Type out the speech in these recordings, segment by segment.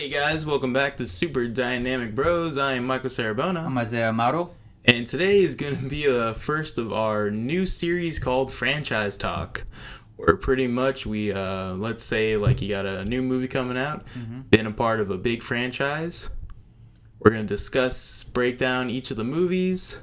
Hey guys, welcome back to Super Dynamic Bros. I am Michael Sarabona. I'm Isaiah Amaro. And today is going to be the first of our new series called Franchise Talk. Where pretty much we, let's say like you got a new movie coming out, been a part of a big franchise. We're going to discuss, break down each of the movies,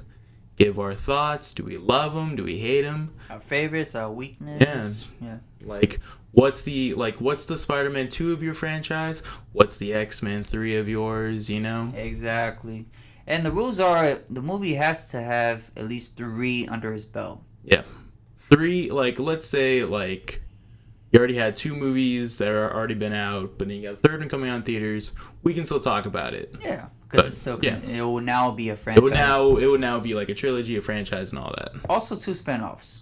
give our thoughts. Do we love them? Do we hate them? Our favorites, our weakness. Yeah. Like, what's the Spider-Man 2 of your franchise? What's the X-Men 3 of yours, you know? Exactly. And the rules are the movie has to have at least 3 under his belt. Yeah. 3, like, let's say, like, you already had 2 movies that are already been out, but then you got a third one coming out in theaters. We can still talk about it. Yeah. Because it will now be a franchise. It would now be like a trilogy, a franchise, and all that. Also 2 spinoffs.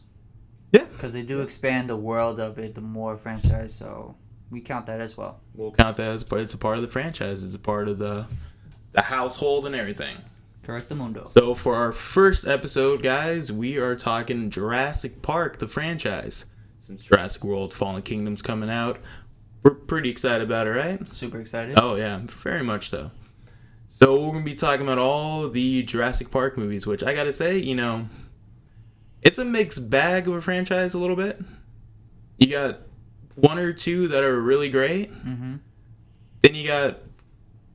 Yeah. Because they do expand the world of it, the more franchise, so we count that as well. We'll count that as part. It's a part of the franchise. It's a part of the household and everything. Correct the mundo. So for our first episode, guys, we are talking Jurassic Park, the franchise. Since Jurassic World Fallen Kingdom's coming out, we're pretty excited about it, right? Super excited. Oh, yeah, very much so. So we're going to be talking about all the Jurassic Park movies, which I got to say, you know, it's a mixed bag of a franchise a little bit. You got 1 or 2 that are really great. Mm-hmm. Then you got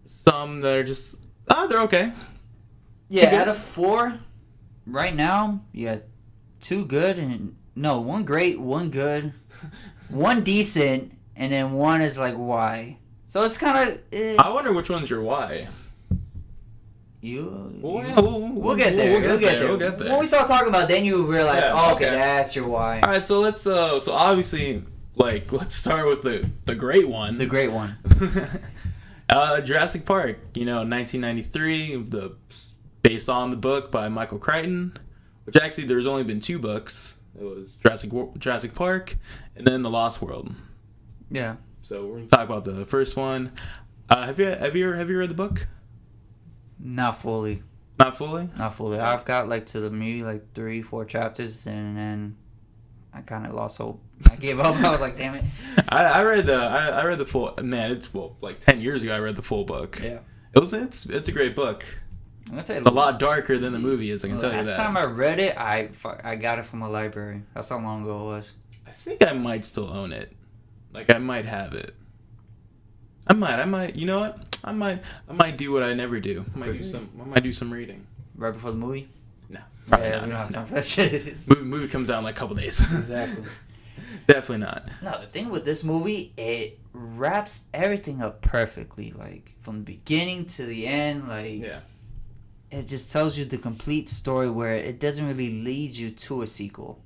some that are just, they're okay. Yeah, out of 4, right now, you got 2 good and... No, 1 great, 1 good, 1 decent, and then 1 is like, why? So it's kind of... I wonder which one's your why. We'll get there. We'll get there. When we start talking about it, then you realize, okay, that's your why. All right, so let's so obviously, like, let's start with the great one. The great one. Jurassic Park, you know, 1993, based on the book by Michael Crichton, which actually there's only been 2 books. It was Jurassic Park and then The Lost World. Yeah. So we're gonna talk about the first one. Have you read the book? Not fully. Not fully? Not fully. I've got to the maybe 3-4 chapters, and then I kind of lost hope. I gave up. I was like, damn it. I read the full. Man, it's 10 years ago. I read the full book. Yeah. It's a great book. I'm gonna tell you, it's a lot darker than the movie is. I can tell you that. Last time I read it, I got it from a library. That's how long ago it was. I think I might still own it. Like, I might have it. I might. You know what? I might do what I never do. I might do some reading. Right before the movie? No, probably not. We don't have time for that shit. Movie comes out in like a couple days. Exactly. Definitely not. No, the thing with this movie, it wraps everything up perfectly. Like, from the beginning to the end, yeah. It just tells you the complete story where it doesn't really lead you to a sequel.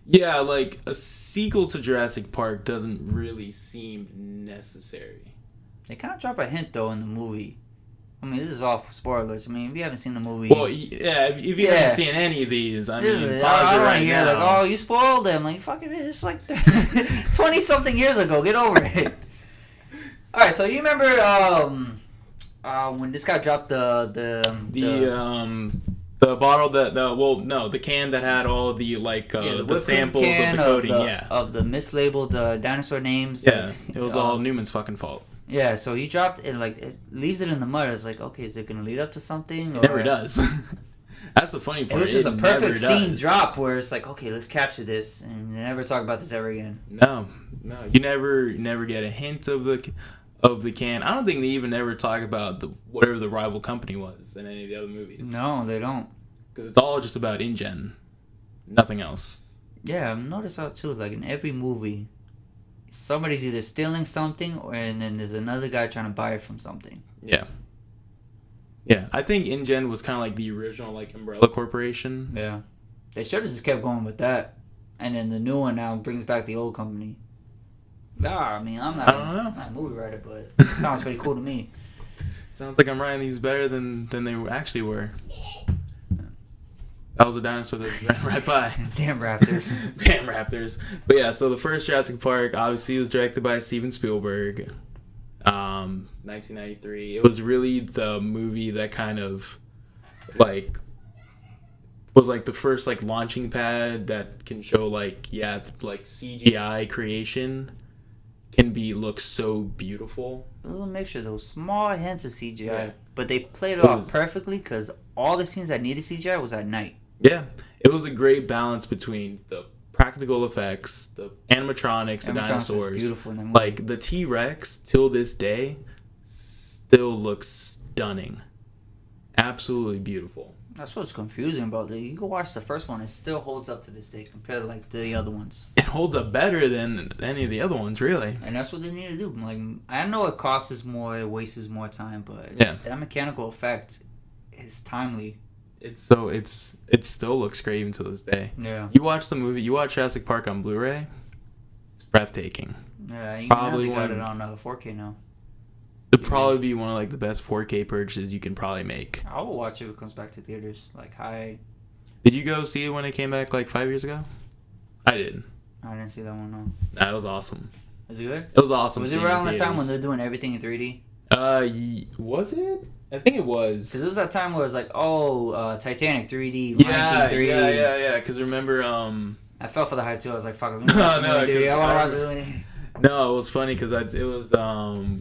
Yeah, like, a sequel to Jurassic Park doesn't really seem necessary. They kind of drop a hint, though, in the movie. I mean, this is all spoilers. I mean, if you haven't seen the movie... Well, yeah, if you haven't seen any of these, I mean, pause it right now. Like, oh, you spoiled them. Like, fuck it, it's like 20-something years ago. Get over it. All right, so you remember when this guy dropped the bottle the can that had all the the samples of the coating, of the mislabeled dinosaur names. Yeah, it was all Newman's fucking fault. Yeah, so he dropped it, it leaves it in the mud. It's like, okay, is it gonna lead up to something? It never does. That's the funny part. It was just a perfect scene drop where it's like, okay, let's capture this and never talk about this ever again. No, you never get a hint of the can. I don't think they even ever talk about whatever the rival company was in any of the other movies. No, they don't. Because it's all just about InGen, nothing else. Yeah, I've noticed that too. Like in every movie, somebody's either stealing something and then there's another guy trying to buy it from something. Yeah. Yeah, I think InGen was kind of like the original umbrella corporation. Yeah. They should have just kept going with that. And then the new one now brings back the old company. I mean, I'm not a movie writer, but it sounds pretty cool to me. Sounds like I'm writing these better than they actually were. That was a dinosaur that ran right by. Damn raptors. Damn raptors. But yeah, so the first Jurassic Park obviously was directed by Steven Spielberg. 1993. It was really the movie that kind of was the first launching pad that can show CGI creation can look so beautiful. It was a mixture, those small hints of CGI, but they played it It off was- perfectly because all the scenes that needed CGI was at night. Yeah, it was a great balance between the practical effects, the animatronics, the Animatronics was dinosaurs. beautiful in that movie. Like the T-Rex, till this day, still looks stunning. Absolutely beautiful. That's what's confusing about it. You go watch the first one, it still holds up to this day compared to like the other ones. It holds up better than any of the other ones, really. And that's what they need to do. Like, I know it costs more, it wastes more time, but Yeah. that mechanical effect is timely. It still looks great even to this day. Yeah. You watch the movie, you watch Jurassic Park on Blu-ray, it's breathtaking. Yeah, you Probably got one- it on 4K now. It'd probably be one of like the best 4K purchases you can probably make. I will watch it if it comes back to theaters. Like, Did you go see it when it came back like 5 years ago? I did. I didn't see that one, no. That was awesome. Is it good? It was awesome. Was it seeing around the time when theaters. they're doing everything in 3D? Was it? I think it was. Because it was that time where it was like, Titanic 3D, Lion Yeah, King 3D. yeah. Because remember, I fell for the hype too. I was like, fuck, let me No, watch no, this movie. 'cause I want to I- watch this movie. no, it was funny because it was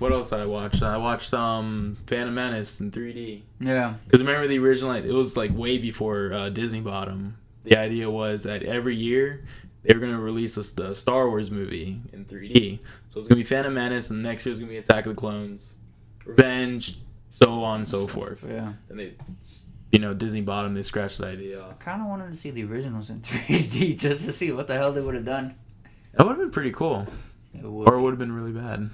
what else did I watch? I watched Phantom Menace in 3D. Yeah. Because remember the original? It was like way before Disney bought them. The idea was that every year they were gonna release the Star Wars movie in 3D. So it's gonna be Phantom Menace, and next year's gonna be Attack of the Clones, Revenge, so on and so forth. Yeah. And they, Disney bought them. They scratched the idea I off. kind of wanted to see the originals in 3D just to see what the hell they would have done. That would have been pretty cool, It would. or it would have been really bad.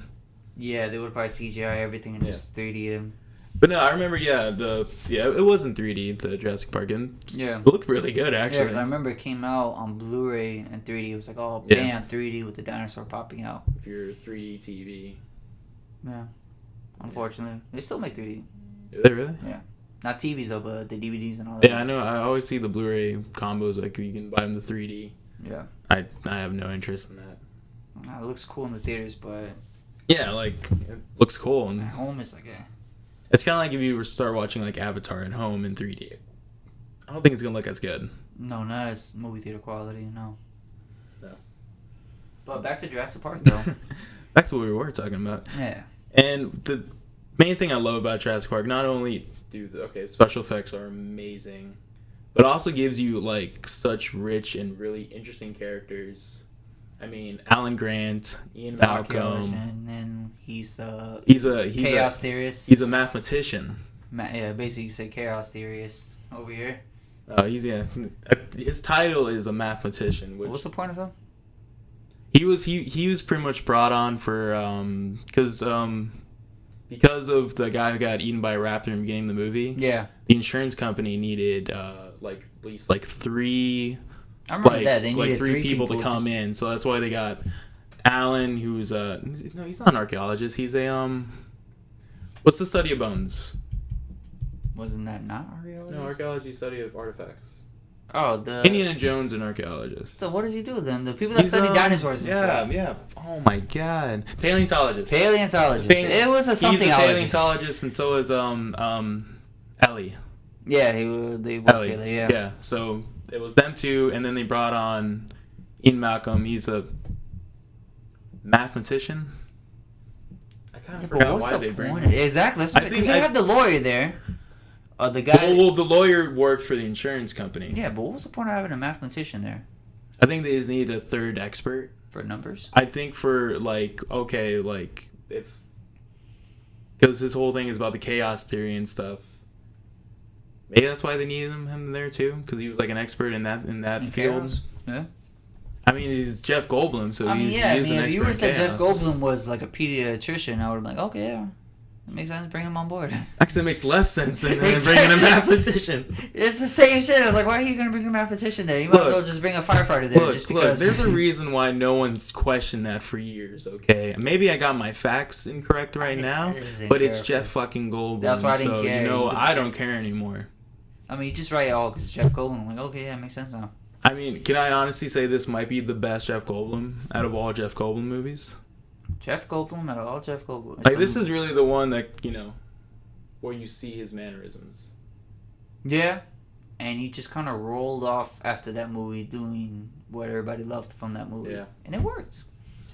Yeah, they would probably CGI everything and just 3D them. But no, I remember. It was in 3D. The Jurassic Park, and Yeah. it looked really good Yeah, actually. because I remember it came out on Blu-ray and 3D. It was like, oh, Yeah. bam, 3D with the dinosaur popping out. If you're 3D TV, Yeah. Unfortunately. They still make 3D. is they really? Not TVs, though, but the DVDs and all that. Yeah, I know. I always see the Blu-ray combos. Like you can buy them the 3D. Yeah. I have no interest in that. It looks cool in the theaters, but Yeah, like it looks cool, at and home it's like, it's kind of like if you were to start watching like Avatar at home in 3D. I don't think it's gonna look as good. no, not as movie theater quality, no. No. But back to Jurassic Park, though. That's what we were talking about. Yeah. And the main thing I love about Jurassic Park, not only special effects are amazing, but also gives you like such rich and really interesting characters. I mean, Alan Grant, Ian Malcolm. And then he's He's a chaos theorist. He's a mathematician. Basically you say chaos theorist over here. His title is a mathematician. Which What's the point of him? he was pretty much brought on for because of the guy who got eaten by a raptor in the beginning of the movie. Yeah. The insurance company needed at least three. I remember that. They needed three people to come in, so that's why they got Alan, who's no, he's not an archaeologist. He's a what's the study of bones? Wasn't that not archaeology? No, archaeology study of artifacts. Oh, the Indiana Jones, an archaeologist. So what does he do then? The people that study dinosaurs and stuff. Yeah. Oh my god, paleontologist. Paleontologist. It was a something. He's a paleontologist, and so is Ellie. Yeah, they worked Ellie. together. Yeah. Yeah. So it was them two, and then they brought on Ian Malcolm. He's a mathematician. I kind of forgot why they bring him. Exactly. Because they have the lawyer there. The guy. Well, the lawyer worked for the insurance company. Yeah, but what was the point of having a mathematician there? I think they just needed a third expert. For numbers? I think for, because his whole thing is about the chaos theory and stuff. Maybe that's why they needed him there, too, because he was, an expert in that field. Chaos? Yeah. I mean, he's Jeff Goldblum, so he's an expert if you would have in said Jeff chaos. Goldblum was, a pediatrician, I would have been like, okay, yeah. It makes sense. Bring him on board. Actually, it makes less sense than bringing a mathematician. It's the same shit. I was like, why are you going to bring a mathematician there? You might as well just bring a firefighter there. Just because. Look, there's a reason why no one's questioned that for years, okay? Maybe I got my facts incorrect right now, but it's Jeff fucking Goldblum. That's why I didn't care. I don't care anymore. I mean, you just write it all because it's Jeff Goldblum. I'm like, okay, yeah, it makes sense now. I mean, can I honestly say this might be the best Jeff Goldblum out of all Jeff Goldblum movies? Jeff Goldblum out of all Jeff Goldblum. This is really the one that, where you see his mannerisms. Yeah. And he just kind of rolled off after that movie doing what everybody loved from that movie. Yeah. And it works.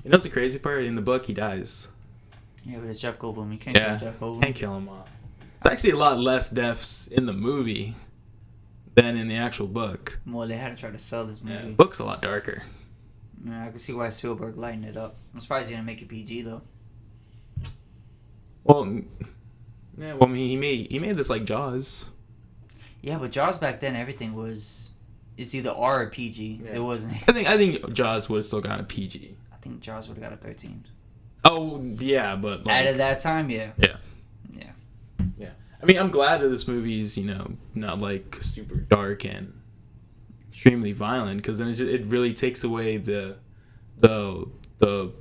You know what's the crazy part? In the book, he dies. Yeah, but it's Jeff Goldblum. You can't kill Jeff Goldblum. Can't kill him off. It's actually a lot less deaths in the movie than in the actual book. Well, they had to try to sell this movie. Yeah, the book's a lot darker. Yeah, I can see why Spielberg lightened it up. I'm surprised he didn't make it PG though. Well, yeah. Well, I mean, he made this like Jaws. Yeah, but Jaws back then, everything was, it's either R or PG. Yeah. It wasn't. I think Jaws would have still gotten a PG. I think Jaws would have got a 13. Oh yeah, but like, Out of that time, yeah. Yeah. Yeah. Yeah. I mean, I'm glad that this movie's not like super dark and extremely violent, because then it really takes away the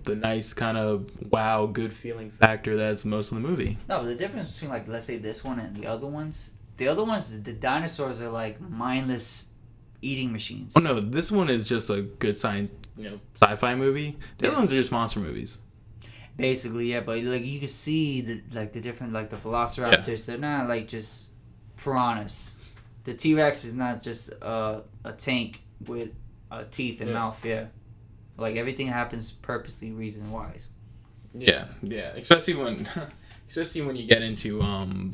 nice kind of wow good feeling factor that's most of the movie. No, but the difference between like let's say this one and the other ones, the dinosaurs are like mindless eating machines. Oh no, this one is just a good sci-fi movie. The other ones are just monster movies. Basically, yeah, but like you can see the different like the velociraptors. They're not like just piranhas. The T-Rex is not just a tank with teeth and mouth. Yeah, like everything happens purposely, reason wise. Yeah, especially when you get into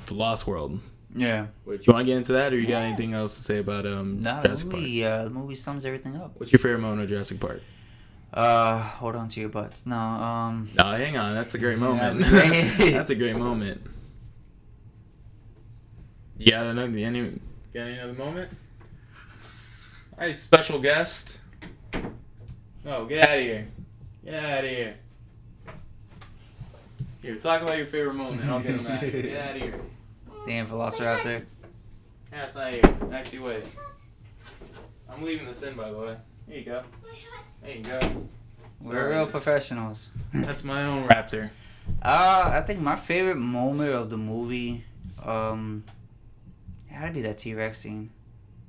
the Lost World. Yeah. Which, you want to get into that, or you got anything else to say about Jurassic Park? The movie sums everything up. What's your favorite moment of Jurassic Park? Hold on to your butts. No, No, hang on. That's a great moment. That's a great moment. You got any other moment? Hey, special guest. No, get out of here. Get out of here. Here, talk about your favorite moment. I'll get him out of here. Get out of here. Damn Velociraptor. Yeah, it's not here. Actually, wait. I'm leaving this in, by the way. Here you go. There you go. We're real professionals. That's my own raptor. I think my favorite moment of the movie, had to be that T-Rex scene.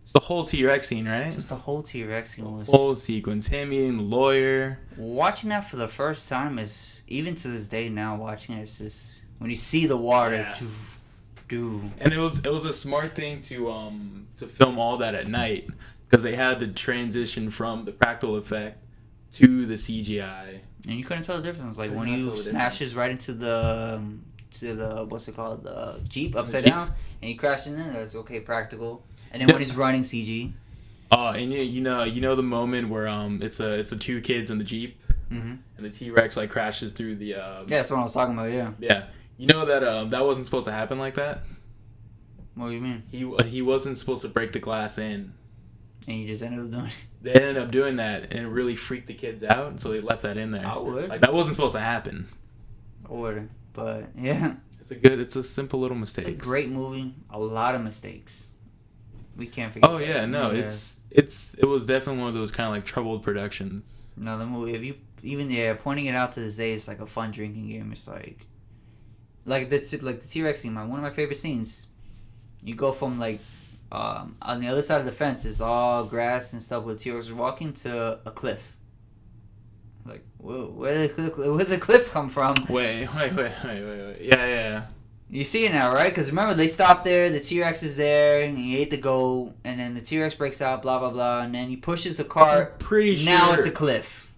It's the whole T-Rex scene, right? Just the whole T-Rex scene was. The whole sequence. Him meeting the lawyer. Watching that for the first time is, even to this day now, watching it, it's just when you see the water. Yeah. Dude. And it was a smart thing to film all that at night, because they had the transition from the practical effect to the CGI. And you couldn't tell the difference. Like when he smashes right into the what's it called, the Jeep upside down, and he crashes in, that's okay, practical. And then when he's running CG. And you know the moment where it's the two kids in the Jeep, and the T-Rex like crashes through the. Yeah, that's what I was talking about. Yeah. Yeah. You know that wasn't supposed to happen like that? What do you mean? He wasn't supposed to break the glass in. And you just ended up doing it? They ended up doing that, and it really freaked the kids out, and so they left that in there. I would. Like, that wasn't supposed to happen. I would, but yeah. It's a simple little mistake. It's a great movie. A lot of mistakes. We can't forget. Oh yeah, no, it was definitely one of those kind of like troubled productions. No, the movie, if you pointing it out to this day, it's like a fun drinking game. It's like the T-Rex scene, one of my favorite scenes. You go from like on the other side of the fence is all grass and stuff with T-Rex walking to a cliff. Like, whoa, where did the cliff come from? Wait. Yeah. You see it now, right? Because remember, they stopped there, the T-Rex is there, and he ate the goat, and then the T-Rex breaks out, blah, blah, blah, and then he pushes the cart. I'm pretty sure. Now it's a cliff.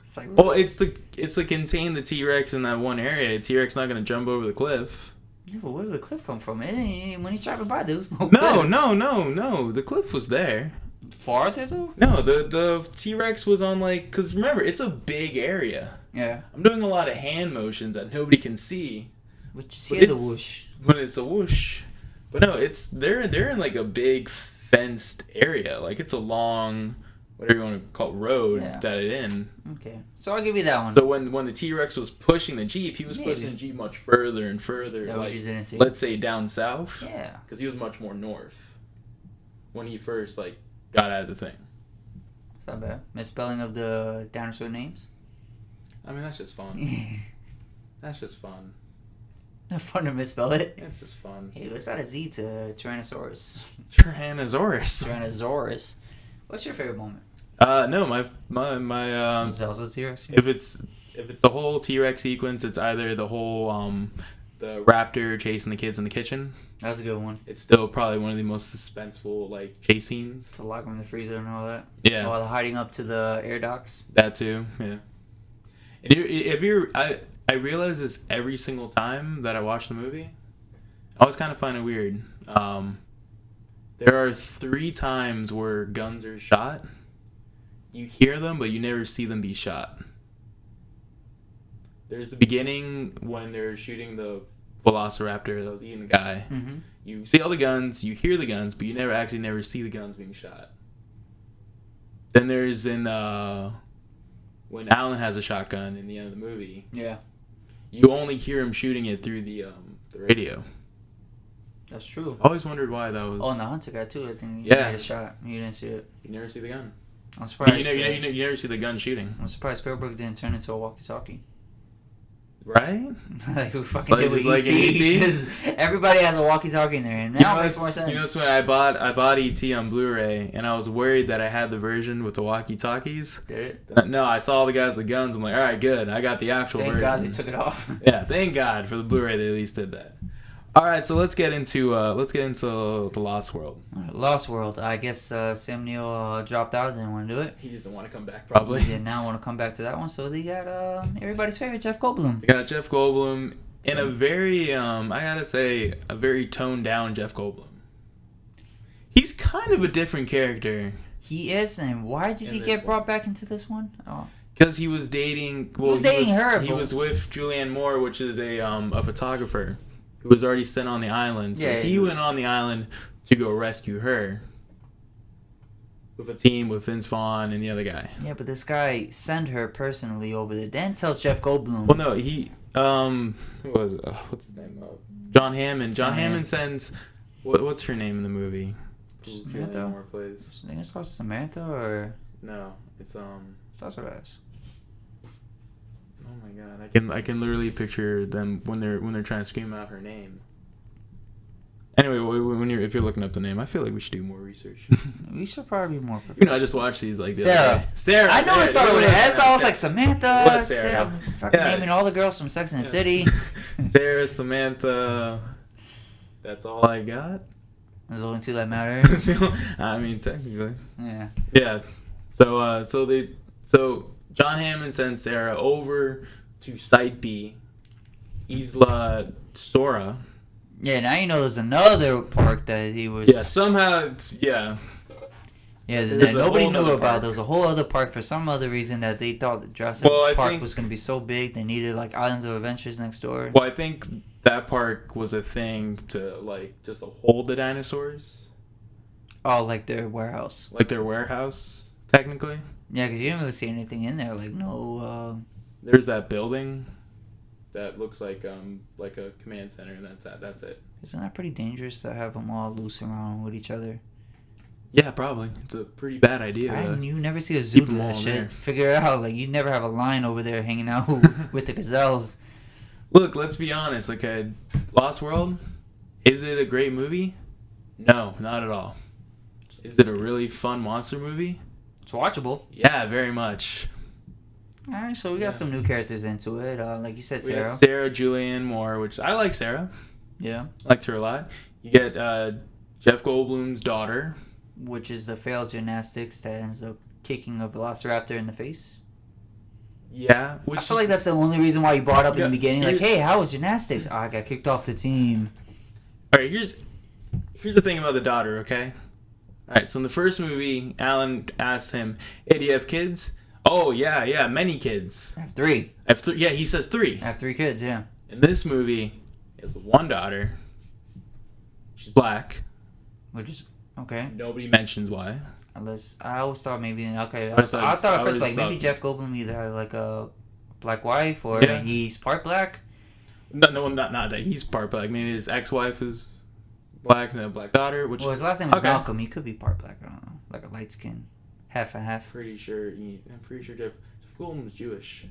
It's like, well, it's to contain the T-Rex in that one area. The T-Rex not going to jump over the cliff. Yeah, but where did the cliff come from? When he tried to buy, there was no cliff. No. The cliff was there. Farther, though? No, the T-Rex was on, like... Because remember, it's a big area. Yeah. I'm doing a lot of hand motions that nobody can see. But you see the whoosh. When it's a whoosh. But no, they're in, like, a big fenced area. Like, it's a long... whatever you want to call it, road that it in. Okay. So I'll give you that one. So when the T-Rex was pushing the Jeep, he was pushing the Jeep much further and further. That like, we just didn't see. Let's say down south. Yeah. Because he was much more north when he first, like, got out of the thing. It's not bad. Misspelling of the dinosaur names? I mean, that's just fun. That's just fun. Not fun to misspell it. It's just fun. Hey, let's add a Z to Tyrannosaurus. Tyrannosaurus. What's your favorite moment? No, my Is it also T-Rex? if it's the whole T-Rex sequence, it's either the whole the raptor chasing the kids in the kitchen. That was a good one. It's still probably one of the most suspenseful like chase scenes. To lock them in the freezer and all that. Yeah. While hiding up to the air docks. That too. Yeah. And if you're, I realize this every single time that I watch the movie. I always kind of find it weird. There are 3 times where guns are shot. You hear them, but you never see them be shot. There's the beginning when they're shooting the velociraptor that was eating the guy. Mm-hmm. You see all the guns, you hear the guns, but you never see the guns being shot. Then there's when Alan has a shotgun in the end of the movie. Yeah. You only hear him shooting it through the radio. That's true. I always wondered why that was. Oh, and the hunter guy too. I think he Yeah. made a shot. You didn't see it. You never see the gun. I'm surprised. You never see the gun shooting. I'm surprised Spielberg didn't turn into a walkie-talkie. Right? Like who fucking did with like E.T.? an E.T.? Because everybody has a walkie-talkie in there, and now it makes more sense. You know what's when I bought E.T. on Blu-ray, and I was worried that I had the version with the walkie-talkies. Did it? No, I saw the guys with the guns. I'm like, all right, good. I got the actual version. Thank God they took it off. Yeah, thank God for the Blu-ray. They at least did that. All right, so let's get into the Lost World. Lost World. I guess Sam Neill dropped out. Didn't want to do it. He doesn't want to come back, probably. He did not want to come back to that one, so they got everybody's favorite Jeff Goldblum. They got Jeff Goldblum in a very, I gotta say, a very toned down Jeff Goldblum. He's kind of a different character. He is, and why did he get brought back into this one? Oh. Because he was dating. Well, her. He was with Julianne Moore, which is a photographer who was already sent on the island. So he went on the island to go rescue her with a team with Vince Vaughn and the other guy. Yeah, but this guy sent her personally over there. Then tells Jeff Goldblum. Well, no, he who was it? What's his name? John Hammond. John Hammond sends. What's her name in the movie? Samantha. Moore plays. I think it's called Samantha or. No, it's Starts with S. Oh my God! I can literally picture them when they're trying to scream out her name. Anyway, if you're looking up the name, I feel like we should do more research. We should probably be more professional. I just watched these like the Sarah. other day. Sarah. I know it started with an S. I was like Samantha. What, Sarah? Fucking naming all the girls from Sex and the City. Sarah, Samantha. That's all I got. There's only 2 that matter. I mean, technically. Yeah. Yeah. So John Hammond sends Sarah over to Site B, Isla Sora. Yeah, now you know there's another park that he was... Yeah, somehow, yeah. Yeah, that nobody knew about. Park. There was a whole other park for some other reason that they thought that Jurassic Park was going to be so big they needed like Islands of Adventures next door. Well, I think that park was a thing to like just to hold the dinosaurs. Oh, like their warehouse. Like their warehouse, technically. Yeah, because you didn't really see anything in there. Like no. There's that building that looks like a command center, and that's it. Isn't that pretty dangerous to have them all loose around with each other? Yeah, probably. It's a pretty bad idea. And you never see a zoo do that shit. There. Figure it out. Like you never have a lion over there hanging out with the gazelles. Look, let's be honest. Okay, Lost World, is it a great movie? No, not at all. Is it a really fun monster movie? It's watchable. Yeah, very much. All right, so we got some new characters into it. Like you said, Sarah. Sarah Julianne Moore, which I like Sarah. Yeah. I liked her a lot. You get Jeff Goldblum's daughter. Which is the failed gymnastics that ends up kicking a velociraptor in the face. Yeah. I feel like that's the only reason why you brought up in the beginning. Like, hey, how was gymnastics? Oh, I got kicked off the team. All right, here's the thing about the daughter, okay? All right, so in the first movie, Alan asks him, hey, do you have kids? Oh, yeah, many kids. I have 3. Yeah, he says 3. I have 3 kids, yeah. In this movie, he has 1 daughter. She's black. Which is, okay. Nobody mentions why. Unless, I always thought maybe, okay. I thought at first, like, maybe Jeff Goldblum either had, like, a black wife or he's part black. No, not that he's part black. Maybe his ex-wife is black and a black daughter. Which, well, his last name is Malcolm. He could be part black. I don't know. Like a light skin. Half and half. I'm pretty sure Jeff Goldblum's Jewish.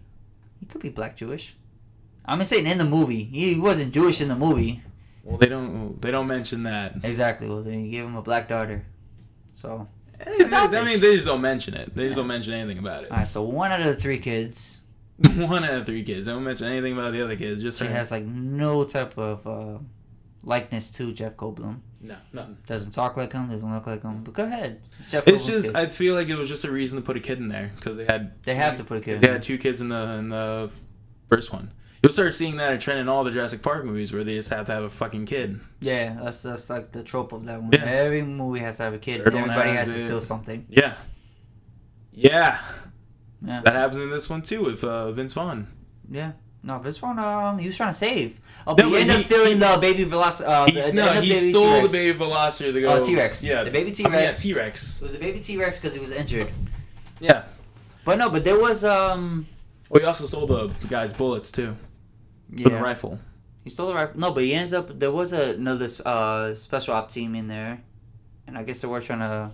He could be black Jewish. I'm saying in the movie. He wasn't Jewish in the movie. Well, they don't mention that. Exactly. Well, they gave him a black daughter. So. I mean, they just don't mention it. They just don't mention anything about it. Alright, so 1 out of the 3 kids One out of 3 kids. Don't mention anything about the other kids. Just She her. has like no type of likeness to Jeff Goldblum. No, nothing. Doesn't talk like him. Doesn't look like him. But go ahead. It's Jeff It's Goldblum's just kid. I feel like it was just a reason to put a kid in there because They have to put a kid in They there. had 2 kids in the first one. You'll start seeing that trend in all the Jurassic Park movies where they just have to have a fucking kid. Yeah, that's like the trope of that one. Yeah. Every movie has to have a kid. Third And one everybody has has to it. steal something. Yeah. Yeah. Yeah. That happens in this one too with Vince Vaughn. Yeah. No, this one, he was trying to save. Oh, No, but he but ended up stealing the baby Velociraptor. He stole the baby Velociraptor to go. T-Rex. Yeah, The baby T-Rex. T-Rex. It was a baby T-Rex because he was injured. Yeah. But no, but there was Well, he also stole the guy's bullets too for the rifle. He stole the rifle. No, but he ends up. There was another special op team in there, and I guess they were trying to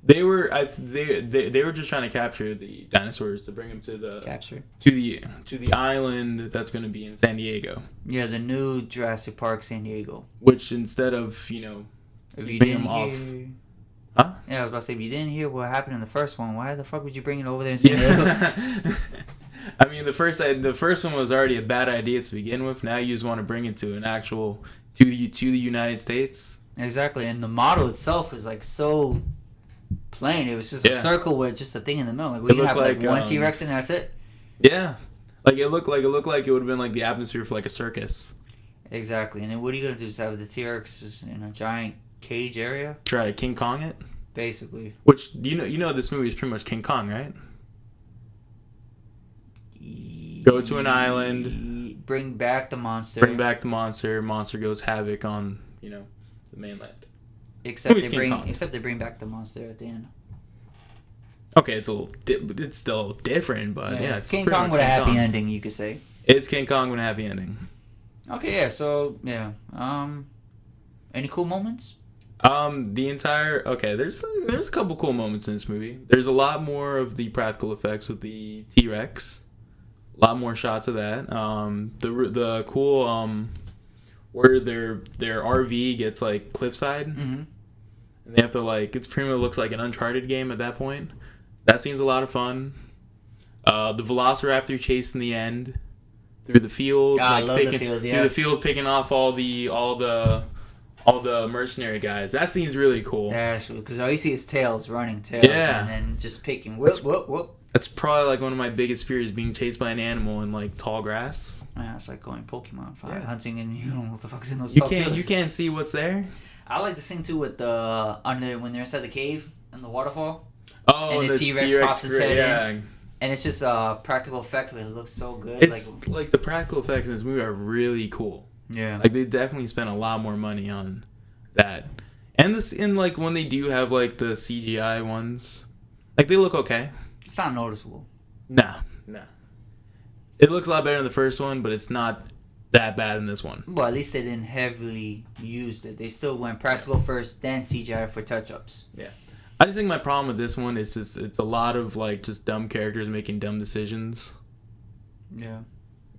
They were they were just trying to capture the dinosaurs to bring them to the capture. to the island that's going to be in San Diego. Yeah, the new Jurassic Park San Diego. Which instead of If you bring didn't them off. hear, Huh? yeah, I was about to say if you didn't hear what happened in the first one, why the fuck would you bring it over there in San Diego? I mean, the first one was already a bad idea to begin with. Now you just want to bring it to an actual to the United States. Exactly, and the model itself is like so plain. It was just a circle with just a thing in the middle. Like we can have like one T-Rex and that's it. Yeah, like it looked like it would have been like the atmosphere for like a circus. Exactly, and then what are you gonna do? Just have the T-Rex in a giant cage area? Try to King Kong it. Basically. Which you know this movie is pretty much King Kong, right? Go to an island. Bring back the monster. Bring back the monster. Monster goes havoc on the mainland. Except Movie's they bring back the monster at the end. Okay, it's it's still different, but yeah, it's King Kong with a happy ending, you could say. It's King Kong with a happy ending. Okay, yeah. So yeah, any cool moments? There's a couple cool moments in this movie. There's a lot more of the practical effects with the T-Rex. A lot more shots of that. The cool where their RV gets like cliffside, and they have to like it pretty much looks like an Uncharted game at that point. That scene's a lot of fun. The Velociraptor chase in the end through the field, I love the field. Yes. through the field, picking off all the mercenary guys. That scene's really cool. Yeah, because all you see is tails, running tails, and then just picking. Whoop. That's probably like one of my biggest fears, being chased by an animal in like tall grass. Yeah, it's like going Pokemon hunting, and you don't know what the fuck's in those. You can't see what's there. I like the scene too with the when they're inside the cave and the waterfall. Oh, and the T-Rex pops his head in. And it's just a practical effect, but it looks so good. It's like the practical effects in this movie are really cool. Yeah. Like they definitely spent a lot more money on that. And like when they do have like the CGI ones, like they look okay. It's not noticeable. No. It looks a lot better in the first one, but it's not that bad in this one. Well, at least they didn't heavily use it. They still went practical first, then CGI for touch-ups. Yeah. I just think my problem with this one is just it's a lot of like just dumb characters making dumb decisions. Yeah.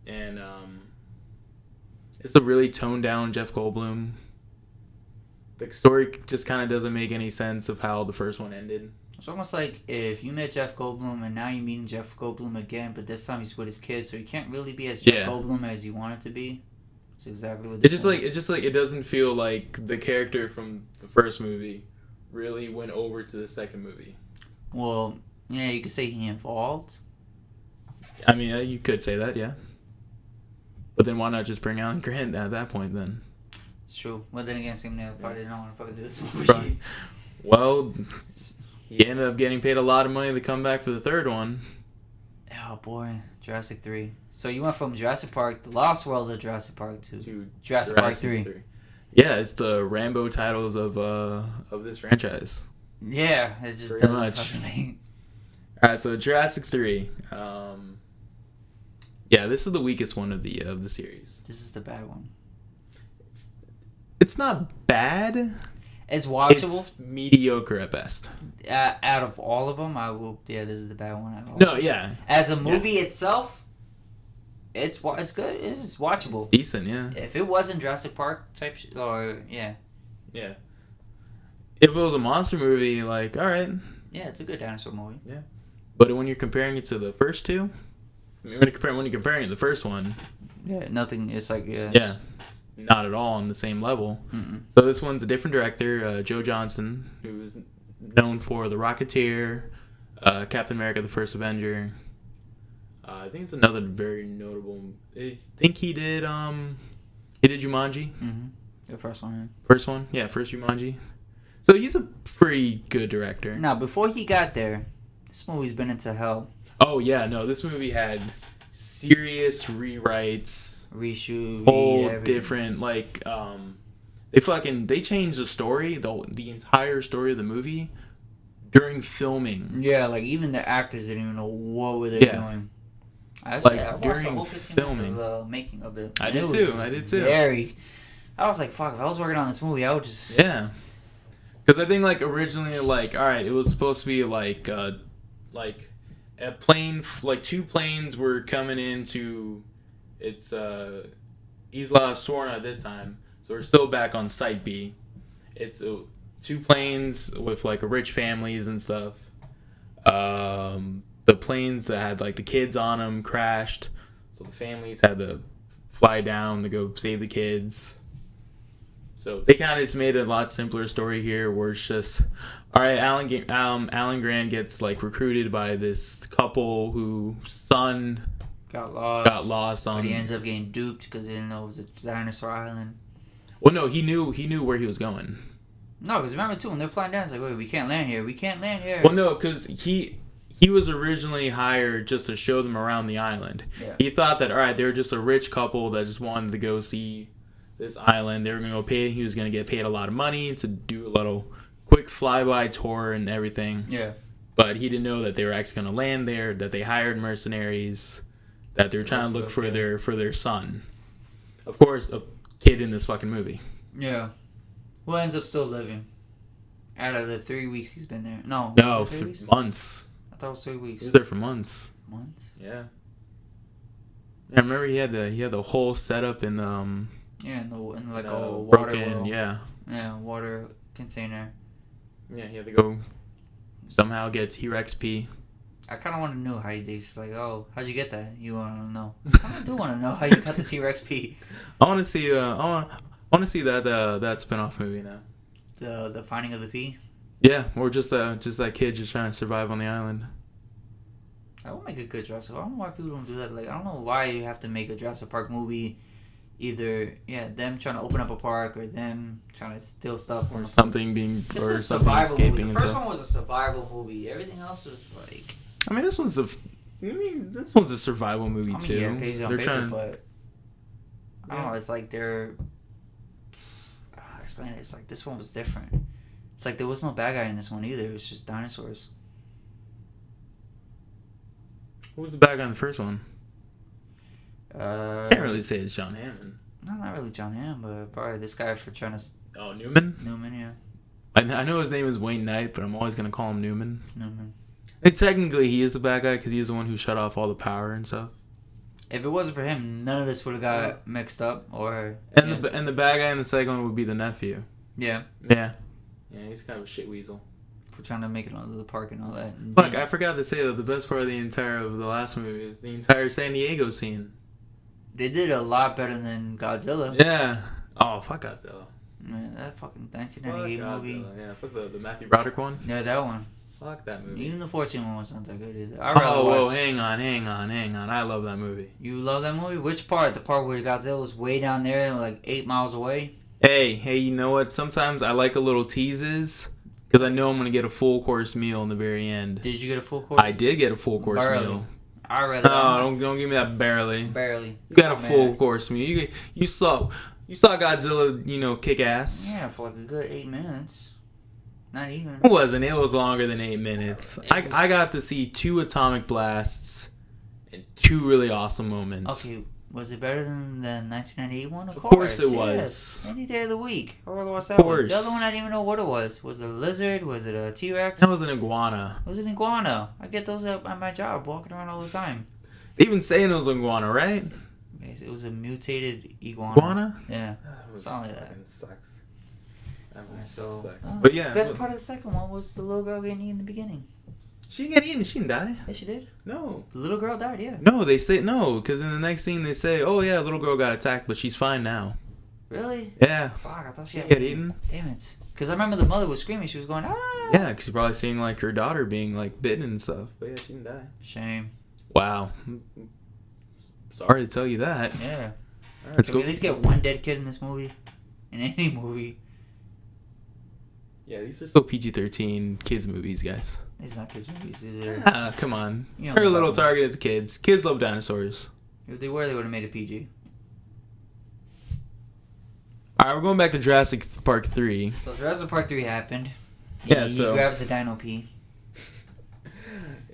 And it's a really toned down Jeff Goldblum. The story just kind of doesn't make any sense of how the first one ended. It's almost like if you met Jeff Goldblum and now you're meeting Jeff Goldblum again, but this time he's with his kids, so he can't really be as Jeff Goldblum as you want it to be. It's exactly what it's just like it doesn't feel like the character from the first movie really went over to the second movie. Well, yeah, you could say he evolved. I mean, you could say that, yeah. But then why not just bring Alan Grant at that point then? It's true. Well, then again, same thing. I probably didn't want to fucking do this movie. Right. Well, he ended up getting paid a lot of money to come back for the third one. Oh boy, Jurassic 3. So you went from Jurassic Park, The Lost World of Jurassic Park to Jurassic Park 3. Yeah, it's the Rambo titles of this franchise. Yeah, it just Pretty doesn't much. fucking make. All right, so Jurassic 3. Yeah, this is the weakest one of the series. This is the bad one. It's not bad. It's watchable. It's mediocre at best. Out of all of them, this is the bad one. Out of all. No, yeah. As a movie itself, it's good. It's watchable. It's decent, yeah. If it wasn't Jurassic Park type yeah. Yeah. If it was a monster movie, like, all right. Yeah, it's a good dinosaur movie. Yeah. But when you're comparing it to the first two, I mean, when you're comparing it to the first one, Yeah, nothing. It's like yeah, not at all on the same level. Mm-mm. So this one's a different director, Joe Johnson, who's known for The Rocketeer, Captain America: The First Avenger. I think it's another very notable. I think he did Jumanji. Mm-hmm. The first one. First one, yeah, first Jumanji. So he's a pretty good director. Now, before he got there, this movie's been into hell. Oh yeah, no, this movie had serious rewrites, Reshoot, whole different like they changed the story, the entire story of the movie during filming. Yeah, like even the actors didn't even know what were they doing. I watched the whole 15 minutes of the making of it. I did too. I was like, fuck, if I was working on this movie, I would just... Yeah. Because I think, like, originally, like, alright, it was supposed to be, like a plane, like, 2 planes were coming into, it's, Isla Sorna this time, so we're still back on Site B. It's 2 planes with, like, rich families and stuff. The planes that had, like, the kids on them crashed, so the families had to fly down to go save the kids. So they kind of just made a lot simpler story here, where it's just, all right, Alan Grant gets like recruited by this couple whose son got lost on. But he ends up getting duped because he didn't know it was a dinosaur island. Well, no, he knew where he was going. No, because remember too, when they're flying down, it's like, wait, we can't land here. Well, no, because he was originally hired just to show them around the island. Yeah. He thought that, all right, they were just a rich couple that just wanted to go see this island. They were going to go pay. He was going to get paid a lot of money to do a little quick flyby tour and everything. Yeah. But he didn't know that they were actually going to land there, that they hired mercenaries, that they're trying to look for their son. Of course, a kid in this fucking movie. Yeah. Who ends up still living? Out of the 3 weeks he's been there. No, for months. I thought it was 3 weeks. He was there for months. Months? Yeah. Yeah, I remember he had the whole setup in yeah, in like a water broken, yeah, water container. Yeah, he had to go somehow get T-Rex pee. I kind of want to know how you did. Like, oh, how'd you get that? You want to know? I do want to know how you got the T-Rex pee. I want to see. I want to see that spin-off movie now. The Finding of the Pea. Yeah, or just that kid just trying to survive on the island. That would make a good Jurassic. I don't know why people don't do that. Like, I don't know why you have to make a Jurassic Park movie. Either them trying to open up a park, or them trying to steal stuff, or something being, or something escaping. The first one was a survival movie. Everything else was like. I mean, this one's a survival movie too. Yeah, pages on paper, but I don't know. It's like they're. I'll explain it. It's like this one was different. It's like there was no bad guy in this one either. It was just dinosaurs. Who was the bad guy in the first one? Can't really say it's John Hammond. No, not really John Hammond, but probably this guy for trying to... Oh, Newman? Newman, yeah. I know his name is Wayne Knight, but I'm always going to call him Newman. Newman. And technically, he is the bad guy because he's the one who shut off all the power and stuff. If it wasn't for him, none of this would have got mixed up, or... And the bad guy in the second one would be the nephew. Yeah. Yeah. Yeah, he's kind of a shit weasel. For trying to make it onto the park and all that. Fuck, I forgot to say that the best part of the last movie is the entire San Diego scene. They did a lot better than Godzilla. Yeah. Oh, fuck Godzilla. Man, that fucking 1998 movie. Yeah, fuck the Matthew Broderick one. Yeah, that one. Fuck that movie. Even the 14 one wasn't that good either. Hang on. I love that movie. You love that movie? Which part? The part where Godzilla was way down there, like 8 miles away? Hey, you know what? Sometimes I like a little teases because I know I'm going to get a full course meal in the very end. Did you get a full course? I did get a full course meal. I read No, don't give me that barely. Barely. You got a full course meal. You saw Godzilla, kick ass. Yeah, for like a good 8 minutes. Not even. It wasn't. It was longer than 8 minutes. I got to see 2 atomic blasts and 2 really awesome moments. Okay, was it better than the 1998 one? Of course it was. Yes. Any day of the week. I watched that of course. One. The other one I didn't even know what it was. Was it a lizard? Was it a T-Rex? That was an iguana. It was an iguana. I get those at my job, walking around all the time. They even saying it was an iguana, right? It was a mutated iguana. Iguana? Yeah. Something like that. Sucks. Sucks. But yeah. Best part of the second one was the little girl getting eaten in the beginning. She didn't get eaten. She didn't die. Yeah, she did. No. The little girl died, yeah. No, they say no, because in the next scene they say, oh yeah, little girl got attacked, but she's fine now. Really? Yeah. Fuck, I thought she got eaten. Damn it. Because I remember the mother was screaming. She was going, ah. Yeah, because you're probably seeing like her daughter being like bitten and stuff. But yeah, she didn't die. Shame. Wow. Sorry to tell you that. Yeah. All right, Can we at least get one dead kid in this movie? In any movie? Yeah, these are still PG-13 kids movies, guys. These are not kids movies. These are... Come on. You know, They're a little targeted to kids. Kids love dinosaurs. If they were, they would have made it PG. Alright, we're going back to Jurassic Park 3. So Jurassic Park 3 happened. He grabs the dino pee.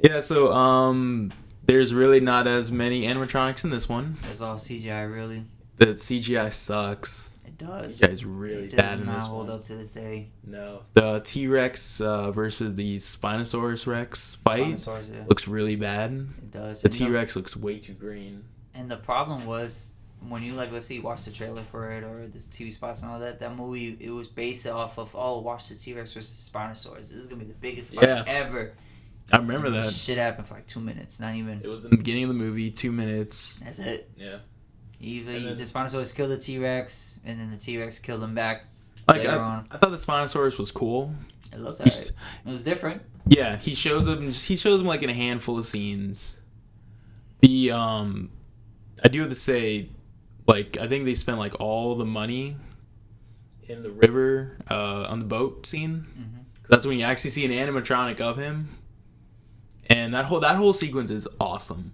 Yeah, so, there's really not as many animatronics in this one. It's all CGI, really. The CGI sucks. It does. CGI is really bad in this one. It does not hold up to this day. No. The T-Rex versus the Spinosaurus Rex fight looks really bad. It does. The T-Rex looks way too green. And the problem was, when you, like, let's say you watch the trailer for it or the TV spots and all that, that movie, it was based off of, oh, watch the T-Rex versus Spinosaurus. This is going to be the biggest fight ever. I remember that. Shit happened for like 2 minutes, not even. It was in the beginning of the movie, 2 minutes. That's it. Yeah. The Spinosaurus killed the T-Rex, and then the T-Rex killed him back like, later on. I thought the Spinosaurus was cool. It looked alright. It was different. Yeah, he shows him like in a handful of scenes. I do have to say, like, I think they spent like all the money in the river on the boat scene. Mm-hmm. That's when you actually see an animatronic of him, and that whole sequence is awesome.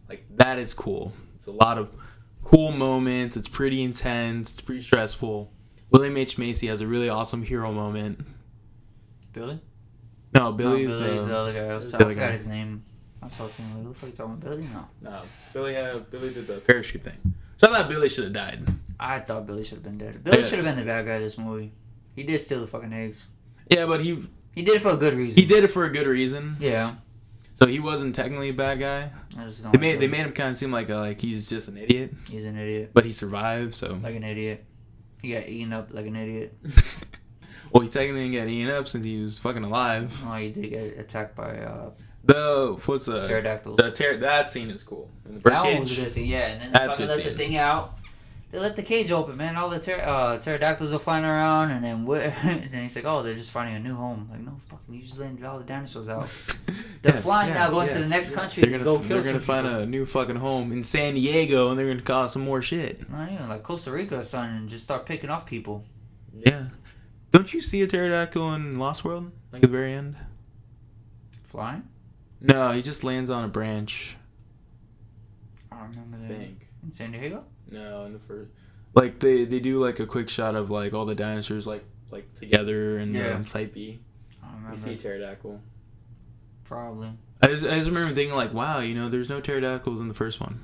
Like, that is cool. It's a lot of cool moments. It's pretty intense. It's pretty stressful. William H. Macy has a really awesome hero moment. Billy? No, Billy's the other guy. I forgot his name. I was supposed to say, who the fuck are you talking about? Billy? No. Billy did the parachute thing. So I thought Billy should have died. I thought Billy should have been dead. Billy should have been the bad guy of this movie. He did steal the fucking eggs. Yeah, but he did it for a good reason. He did it for a good reason. Yeah. So he wasn't technically a bad guy. They made him kind of seem like he's just an idiot. He's an idiot. But he survived, so. Like an idiot. He got eaten up like an idiot. Well, he technically didn't get eaten up since he was fucking alive. Oh, he did get attacked by pterodactyls. That scene is cool. In the that one was a good scene, yeah. And then they fucking let the thing out. They let the cage open, man. All the pterodactyls are flying around, and then and then he's like, "Oh, they're just finding a new home." Like, no, fucking, you just letting all the dinosaurs out. They're flying now, going to the next country. They're gonna find a new fucking home in San Diego, and they're gonna cause some more shit. Not even like Costa Rica or something, and just start picking off people. Yeah. Don't you see a pterodactyl in Lost World? Like at the very end? Flying? No, he just lands on a branch. I don't remember that. In San Diego? No, in the first. Like they do like a quick shot of like all the dinosaurs like together and type B. I don't remember. You see a pterodactyl. Probably. I just remember thinking like, wow, there's no pterodactyls in the first one.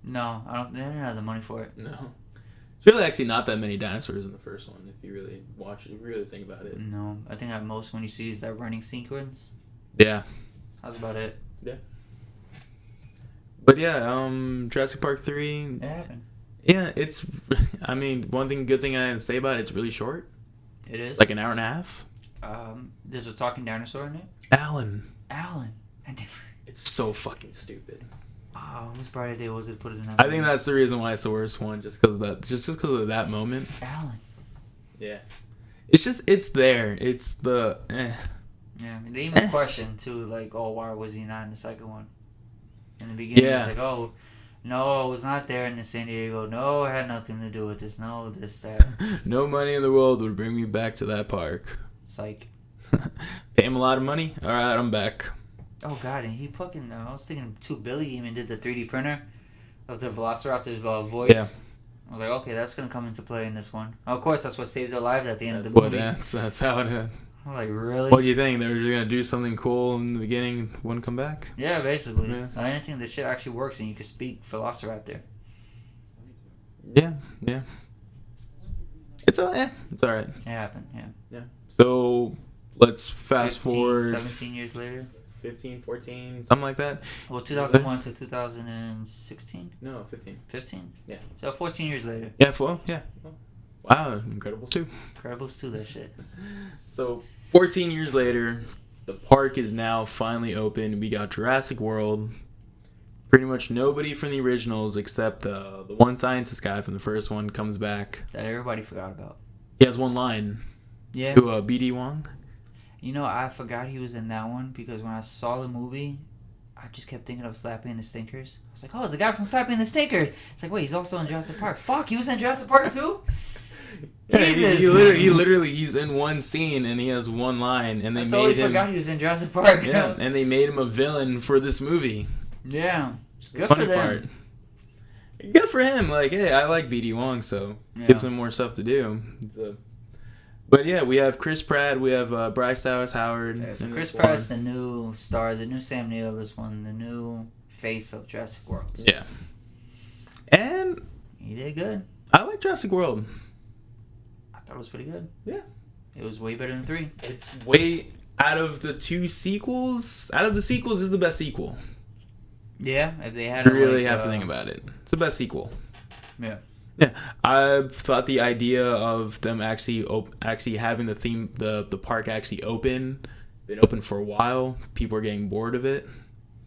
No, they didn't have the money for it. No. There's really actually not that many dinosaurs in the first one if you really think about it. No, I think at most when you see is that running sequence. Yeah. That's about it. Yeah. But yeah, Jurassic Park 3. It happened. Yeah, one good thing I have to say about it, it's really short. It is? Like an hour and a half. There's a talking dinosaur in it? Alan. It's so fucking stupid. Oh, whose bright idea was it to put it in that I think that's the reason why it's the worst one, just because of that moment. Alan. Yeah. It's there. It's the Yeah, they even question too, like, oh, why was he not in the second one? In the beginning, it's like, oh, no, I was not there in the San Diego. No, I had nothing to do with this. No, this, that. No money in the world would bring me back to that park. Psych. Pay him a lot of money? Alright, I'm back. Oh, God, and he fucking, I was thinking, too, Billy even did the 3D printer. That was the Velociraptor's voice. Yeah. I was like, okay, that's going to come into play in this one. Of course, that's what saves their lives at the end of the movie. That's how it is. I'm like, really? What do you think? They were just going to do something cool in the beginning and wouldn't come back? Yeah, basically. Yeah. I didn't think this shit actually works and you can speak Velociraptor. Yeah. It's alright. It happened, yeah. So, let's fast forward. 17 years later? 15, 14, something like that. Well, 2001 to 2016? No, 15. 15? Yeah. So 14 years later. Yeah, yeah. Wow, Incredibles 2. Incredibles 2, that shit. So, 14 years later, the park is now finally open. We got Jurassic World. Pretty much nobody from the originals except the one scientist guy from the first one comes back. That everybody forgot about. He has one line. Yeah. To BD Wong. You know, I forgot he was in that one because when I saw the movie, I just kept thinking of Slappy and the Stinkers. I was like, oh, it's the guy from Slappy and the Stinkers. It's like, wait, he's also in Jurassic Park. Fuck, he was in Jurassic Park too? Yeah, Jesus. he literally, he's in one scene and he has one line, and they I totally made him. forgot he was in Jurassic Park. Yeah, and they made him a villain for this movie. Yeah. Good for them. Good for him. Like, hey, I like BD Wong, so gives him more stuff to do. So. But yeah, we have Chris Pratt, we have Bryce Dallas Howard. Yeah, so Chris Pratt's the new star, the new Sam Neill, this one, the new face of Jurassic World. Yeah. And he did good. I like Jurassic World. I thought it was pretty good. Yeah. It was way better than 3. It's way out of the 2 sequels. Out of the sequels, is the best sequel. Yeah, if they had you really have to think about it. It's the best sequel. Yeah. Yeah, I thought the idea of them actually having the park actually been open for a while. People are getting bored of it.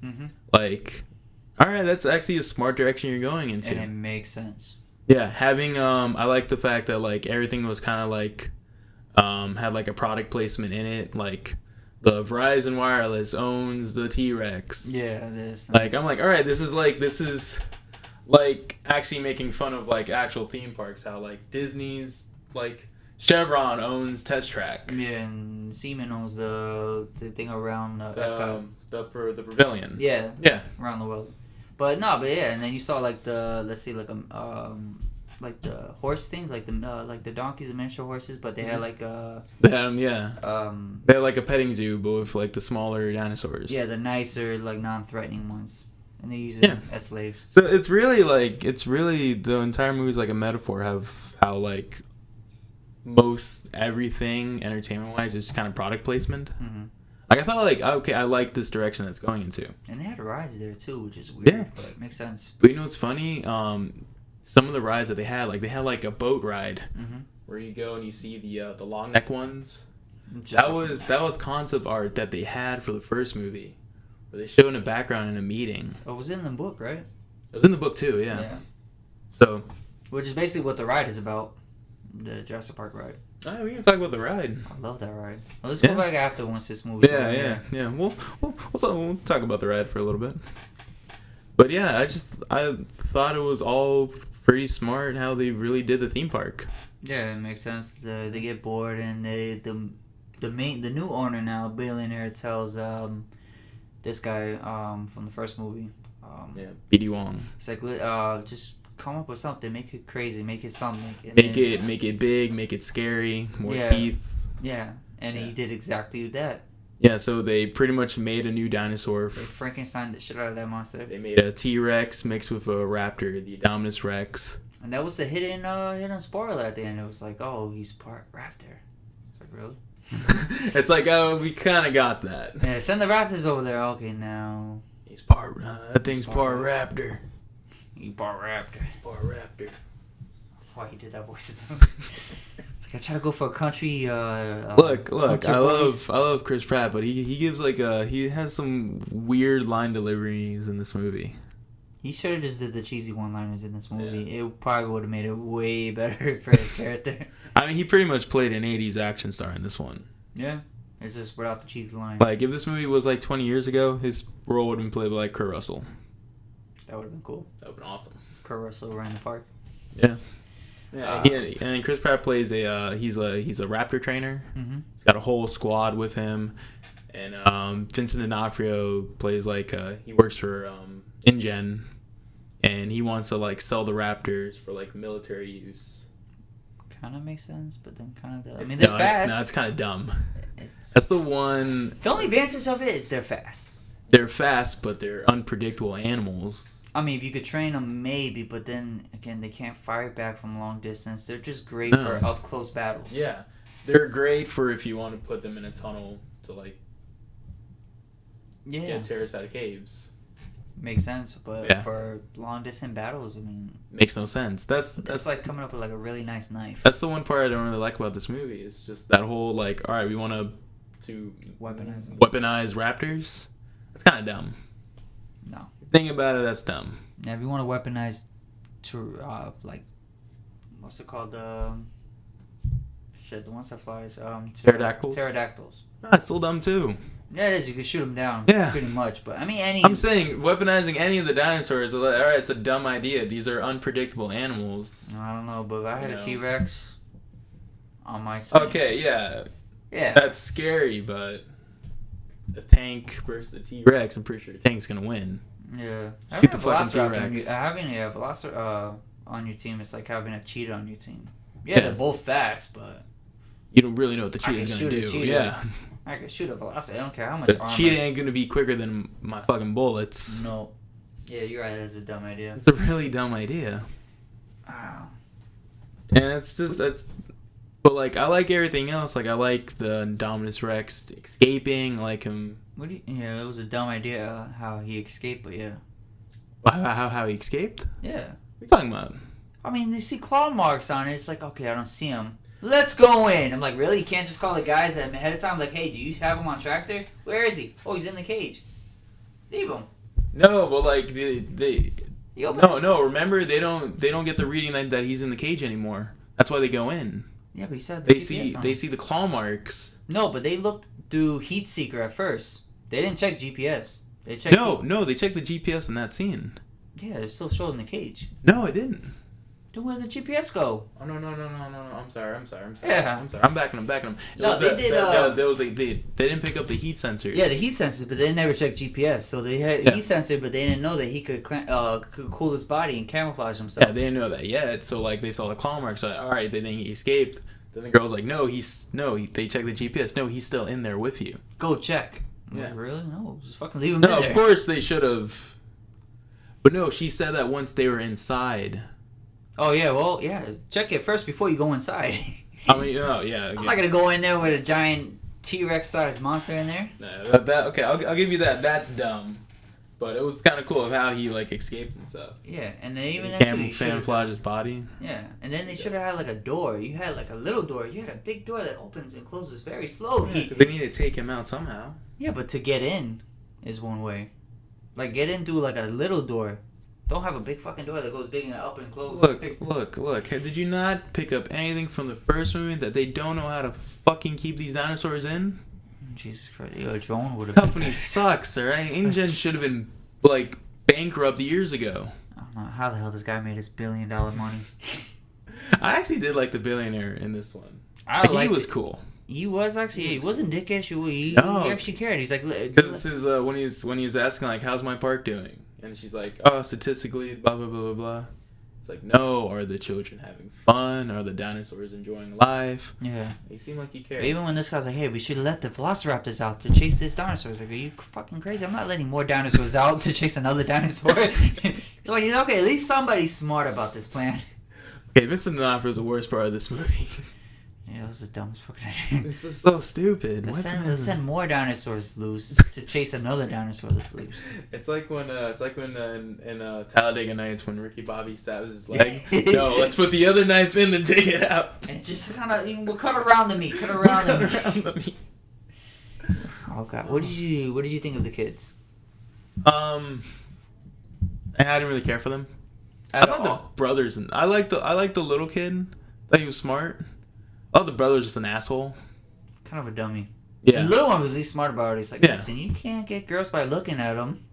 Mm-hmm. Like, all right, that's actually a smart direction you're going into. And it makes sense. Yeah, having I like the fact that like everything was kind of like had like a product placement in it. Like the Verizon Wireless owns the T-Rex. Yeah, this. Like I'm like, all right, this is like actually making fun of like actual theme parks, how like Disney's like Chevron owns Test Track. Yeah, and Siemens owns the thing around the pavilion. Yeah. Yeah. Around the world. But yeah, and then you saw like the like the horse things, like the donkeys, the miniature horses, but they had like they had like a petting zoo, but with like the smaller dinosaurs. Yeah, the nicer, like non-threatening ones. And they use it as slaves. So it's really the entire movie is like a metaphor of how like most everything entertainment wise is kind of product placement. Mm-hmm. Like I thought like, okay, I like this direction that's going into. And they had rides there too, which is weird, but it makes sense. But you know what's funny? Some of the rides that they had like a boat ride where you go and you see the long neck ones. That was concept art that they had for the first movie. Where they showed in the background in a meeting. Oh, it was in the book, right? It was in the book too, yeah. So, which is basically what the ride is about, the Jurassic Park ride. Oh, we can talk about the ride. I love that ride. Well, let's go back after once this movie. Yeah. We'll talk about the ride for a little bit. But yeah, I thought it was all pretty smart how they really did the theme park. Yeah, it makes sense. They get bored and the new owner now, billionaire, tells this guy from the first movie. BD Wong. He's like, just come up with something, make it crazy, make it something. Make it big, make it scary, more teeth. Yeah, and he did exactly that. Yeah, so they pretty much made a new dinosaur. They Frankenstein the shit out of that monster. They made a T-Rex mixed with a raptor, the Indominus Rex. And that was the hidden spoiler at the end. It was like, oh, he's part raptor. It's like, really? It's like, oh, we kind of got that. Yeah, send the raptors over there. Okay, now. He's part. That thing's part raptor. He's part raptor. He's part raptor. Why he did that voice? It's like I try to go for a country. Look! I love Chris Pratt, but he gives like he has some weird line deliveries in this movie. He should have just did the cheesy one-liners in this movie. Yeah. It probably would have made it way better for his character. I mean, he pretty much played an 80s action star in this one. Yeah. It's just without the cheesy lines. Like, if this movie was like 20 years ago, his role would have been played by like Kurt Russell. That would have been cool. That would have been awesome. Kurt Russell ran the park. Yeah. Yeah, and Chris Pratt plays he's a raptor trainer. Mm-hmm. He's got a whole squad with him. And Vincent D'Onofrio plays like he works for InGen, and he wants to like sell the raptors for like military use. Kind of makes sense, but then kind of. I mean, they're fast. It's kind of dumb. That's the one. The only advantage of it is they're fast. They're fast, but they're unpredictable animals. I mean, if you could train them, maybe, but then again, they can't fire back from long distance. They're just great for up close battles. Yeah, they're great for if you want to put them in a tunnel to like. Yeah. Get terrorists out of caves. Makes sense, but for long distance battles, I mean, makes no sense. That's like coming up with like a really nice knife. That's the one part I don't really like about this movie. It's just that whole like, all right, we want to weaponize raptors. That's kind of dumb. No. Think about it, that's dumb. Now, if you want to weaponize, like, what's it called? The ones that flies. Pterodactyls. No, it's still dumb too. Yeah, it is. You can shoot them down. Yeah. Pretty much, but I mean, I'm saying weaponizing any of the dinosaurs. All right, it's a dumb idea. These are unpredictable animals. I don't know, but if I had a T-Rex on my side. Okay, yeah. Yeah. That's scary, but the tank versus the T-Rex, I'm pretty sure the tank's gonna win. Yeah. Shoot the fucking T-Rex. Having a Velociraptor on your team is like having a cheetah on your team. Yeah, they're both fast, but you don't really know what the cheetah's gonna do. Yeah. I can shoot a Velociraptor. I don't care how much The armor. cheetah ain't gonna be quicker than my fucking bullets. No. Yeah, you're right. That's a dumb idea. It's a really dumb idea. Wow. And it's but like I like everything else. Like I like the Indominus Rex escaping. I like him. Yeah, it was a dumb idea how he escaped, but yeah. How he escaped? Yeah. What are you talking about? I mean, they see claw marks on it. It's like, okay, I don't see him. Let's go in. I'm like, really? You can't just call the guys ahead of time? Like, hey, do you have him on tractor? Where is he? Oh, he's in the cage. Leave him. No, but like no. Remember, they don't get the reading that he's in the cage anymore. That's why they go in. Yeah, but he said they see the claw marks. No, but they looked through heat seeker at first. They didn't check GPS. They checked. No, they checked the GPS in that scene. Yeah, it still showed in the cage. No, it didn't. Then where did the GPS go? Oh no! I'm sorry. Yeah. I'm sorry. I'm backing them. They didn't pick up the heat sensors. Yeah, the heat sensors, but they never checked GPS. So they had heat sensor, but they didn't know that he could cool his body and camouflage himself. Yeah, they didn't know that yet. So like they saw the claw marks. So, all right, they think he escaped. Then the girl's like, they checked the GPS. No, he's still in there with you. Go check. Yeah. Like, really? No, just fucking leave him. No, of course they should have. But no, she said that once they were inside. Oh yeah, well yeah. Check it first before you go inside. I mean, oh yeah. I'm not gonna go in there with a giant T-Rex sized monster in there. No, okay, I'll give you that. That's dumb, but it was kind of cool of how he like escaped and stuff. Yeah, and then even then camouflage his body. Yeah, and then they should have had like a door. You had like a little door. You had a big door that opens and closes very slowly. Because they need to take him out somehow. Yeah, but to get in is one way. Like get in through like a little door. Don't have a big fucking door that goes big and up and close. Look. Hey, did you not pick up anything from the first movie that they don't know how to fucking keep these dinosaurs in? Jesus Christ. A drone would have company sucks, alright? InGen should have been, like, bankrupt years ago. I don't know how the hell this guy made his $1 billion money. I actually did like the billionaire in this one. He was cool. He was actually, he wasn't dickish. He actually cared. He's like, this is when he's asking, like, how's my park doing? And she's like, oh, statistically, blah, blah, blah, blah, blah. It's like, no, are the children having fun? Are the dinosaurs enjoying life? Yeah. He seemed like he cared. Even when this guy's like, hey, we should let the velociraptors out to chase this dinosaur. Like, are you fucking crazy? I'm not letting more dinosaurs out to chase another dinosaur. So like, okay, at least somebody's smart about this plan. Okay, Vincent D'Onofrio is the worst part of this movie. Yeah, that was the dumbest fucking idea. This is so stupid. Let's send more dinosaurs loose to chase another dinosaur that's loose. It's like when in Talladega Nights when Ricky Bobby stabs his leg. No, let's put the other knife in and dig it out. And just kind of we'll cut around the meat. Cut around the meat. Oh god, what did you think of the kids? I didn't really care for them. I thought the brothers and I like the little kid. I thought he was smart. I thought the brother was just an asshole. Kind of a dummy. Yeah. The little one was least smart about it. He's like, listen, you can't get girls by looking at them.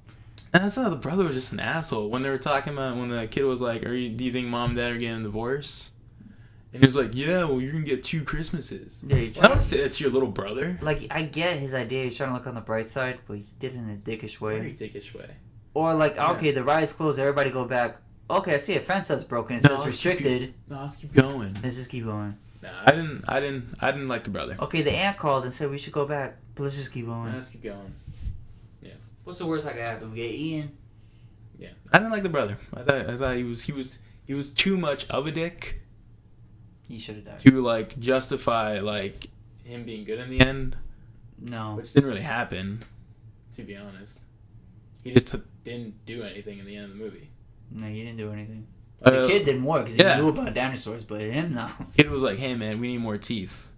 And that's why the brother was just an asshole. When they were talking about, when the kid was like, do you think mom and dad are getting a divorce? And he was like, yeah, well, you're going to get 2 Christmases. Yeah, I don't say it's your little brother. Like, I get his idea. He's trying to look on the bright side, but he did it in a dickish way. Very dickish way. Or like, okay, the ride's closed. Everybody go back. Okay, I see a fence that's broken. It says restricted. Let's keep going. Let's just keep going. Nah, I didn't like the brother. Okay, the aunt called and said we should go back, but let's just keep going. Let's keep going. Yeah. What's the worst that could happen? We get Ian. Yeah, I didn't like the brother. I thought he was too much of a dick. He should have died. To like justify like him being good in the end. No. Which didn't really happen, to be honest. He just didn't do anything in the end of the movie. No, he didn't do anything. The kid did more because he knew about dinosaurs, but him, no. Kid was like, hey, man, we need more teeth.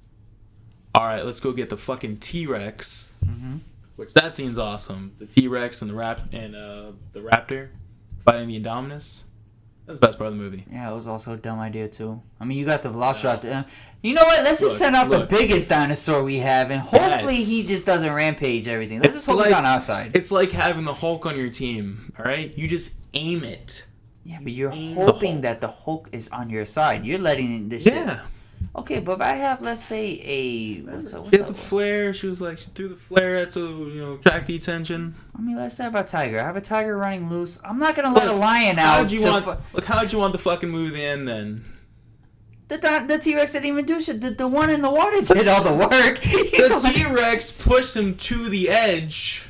all right, let's go get the fucking T-Rex. Mm-hmm. Which that scene's awesome. The T-Rex and the Raptor fighting the Indominus. That's the best part of the movie. Yeah, it was also a dumb idea too. I mean, you got the Velociraptor. You know what? Let's just send out the biggest dinosaur we have, and hopefully he just doesn't rampage everything. Let's just hope he's on our side. It's like having the Hulk on your team. All right, you just aim it. Yeah, but you're hoping that the Hulk is on your side. You're letting this shit. Okay, but if I have, let's say, a... What's hit the flare. She threw the flare to, attract the attention. I mean, let's say I have a tiger. I have a tiger running loose. I'm not going to let a lion out. How'd you want the fucking movie to end, then? The T-Rex didn't even do shit. The one in the water did all the work. The T-Rex pushed him to the edge.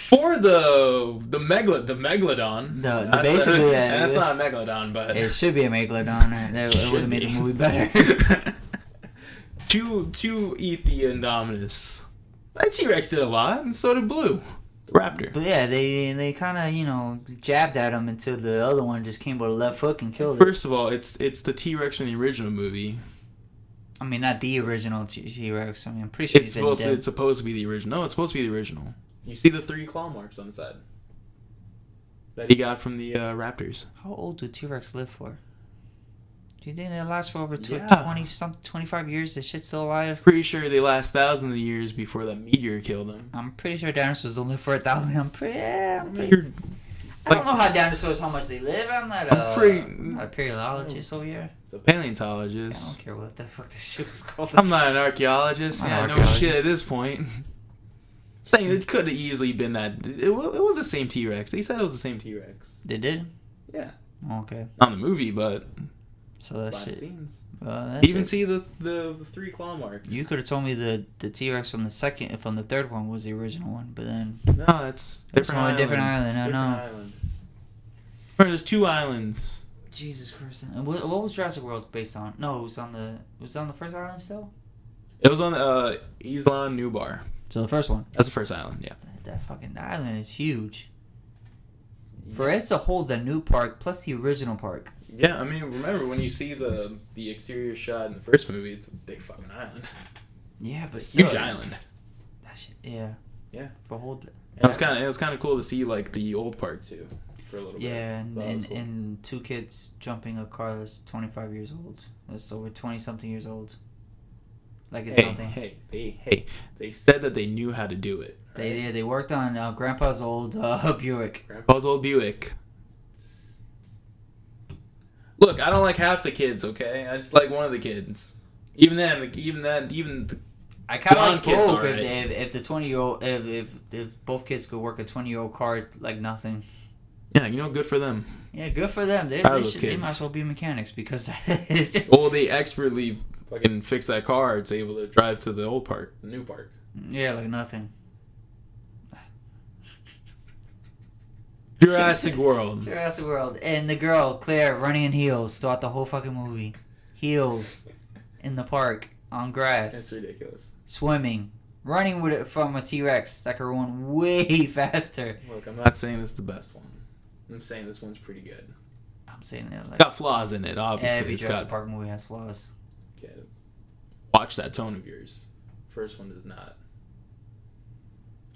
For the megalodon. Basically, that's not a megalodon, but it should be a megalodon. That would have made the movie better. to eat the Indominus. That T-Rex did a lot, and so did Blue, the raptor. But yeah, they kind of jabbed at him until the other one just came with a left hook and killed it. First of all, it's the T-Rex from the original movie. I mean, not the original T-Rex. I mean, I'm pretty sure it's supposed to be the original. No, it's supposed to be the original. You see the 3 claw marks on the side that he got from the raptors. How old do T-Rex live for? Do you think they last for over 25 years? This shit's still alive? Pretty sure they last thousands of years before that meteor killed them. I'm pretty sure dinosaurs don't live for 1,000. I don't know how dinosaurs, how much they live. I'm not a paleontologist over here. It's a paleontologist. I don't care what the fuck this shit was called. I'm not an archaeologist. No shit at this point. Saying it could have easily been that. It was the same T-Rex. They said it was the same T-Rex. They did? Yeah. Okay. Not in the movie, but so that shit. Scenes. You even see the 3 claw marks. You could have told me the T-Rex from the third one was the original one, but then no, it's different island. Different island. I know. There's 2 islands. Jesus Christ! And what was Jurassic World based on? No, it was on the first island still. It was on Isla Nublar. So the first one. That's the first island, yeah. That fucking island is huge. For it to hold the new park plus the original park. Yeah, I mean, remember when you see the exterior shot in the first movie, it's a big fucking island. Yeah, but it's a huge island. That shit, yeah. Yeah. For hold. It was kind of cool to see like the old park too, for a little bit. Yeah, and 2 kids jumping a car that's 25 years old. That's over 20-something years old. Like it's something. They said that they knew how to do it. Right? They worked on Grandpa's old Buick. Grandpa's old Buick. Look, I don't like half the kids. Okay, I just like one of the kids. Even the I kind of like both. If the 20-year-old, if both kids could work a 20-year-old car like nothing. Yeah, good for them. Yeah, good for them. They might as well be mechanics because. Well, they expertly fucking fix that car. It's able to drive to the old park, the new park. Yeah, like nothing. Jurassic World. Jurassic World. And the girl, Claire, running in heels throughout the whole fucking movie. Heels. In the park. On grass. That's ridiculous. Swimming. Running with it from a T-Rex that could run way faster. Look, I'm not saying this is the best one. I'm saying this one's pretty good. I'm saying it. It's got flaws in it, obviously. Every Jurassic Park movie has flaws. Okay. Watch that tone of yours. First one does not.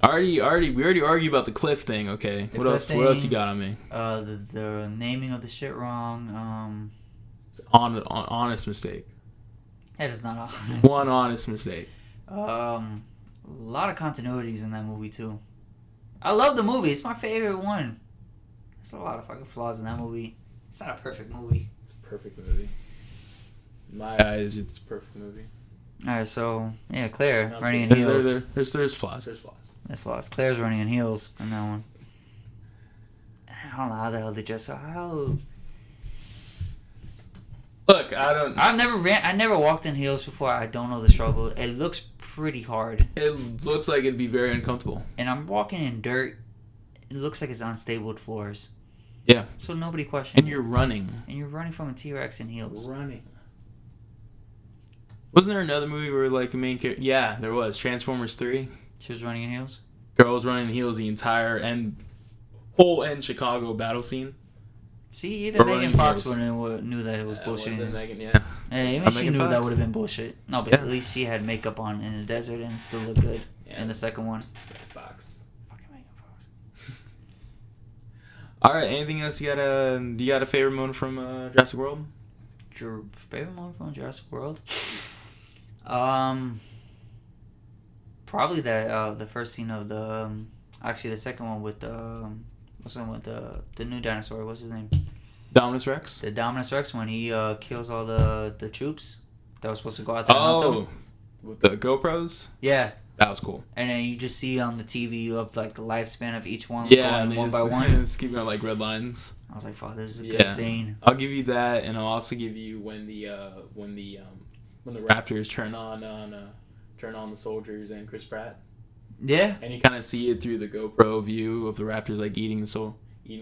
We already argued about the cliff thing. Okay, what else you got on me? The naming of the shit wrong. It's honest mistake. That is not honest. One honest mistake. A lot of continuities in that movie too. I love the movie. It's my favorite one. There's a lot of fucking flaws in that movie. It's not a perfect movie. It's a perfect movie. In my eyes, it's a perfect movie. Alright, so yeah, Claire running in heels. There's flaws. There's flaws. Claire's running in heels in that one. I don't know how the hell they dress her. How? Look, I don't. I never walked in heels before. I don't know the struggle. It looks pretty hard. It looks like it'd be very uncomfortable. And I'm walking in dirt. It looks like it's unstable floors. Yeah. So nobody questions. And you're running. And you're running from a T-Rex in heels. Running. Wasn't there another movie where like a main character? Yeah, there was. Transformers 3. She was running in heels? Girl was running in heels the entire whole end Chicago battle scene. See, even Or Megan running Fox heels. knew that it was bullshit. Was it Megan? Yeah. Hey, even she Megan knew Fox? that would have been bullshit. No, but Yeah. at least she had makeup on in the desert and still looked good Yeah. in the second one. Fox. Fucking Megan Fox. All right. Anything else you got a favorite moment from Jurassic World? Your favorite moment from Jurassic World? Probably that the first scene of the actually the second one with what's the one with the new dinosaur? What's his name? Dominus Rex. The Dominus Rex when he kills all the troops that was supposed to go out there and hunt them. With the GoPros. Yeah. That was cool. And then you just see on the TV of like the lifespan of each one Yeah, going one by one. one. It's keeping out like red lines. I was like, "Fuck, this is a good scene." I'll give you that, and I'll also give you when the Raptors turn on the soldiers and Chris Pratt. Yeah. And you kind of see it through the GoPro view of the Raptors like eating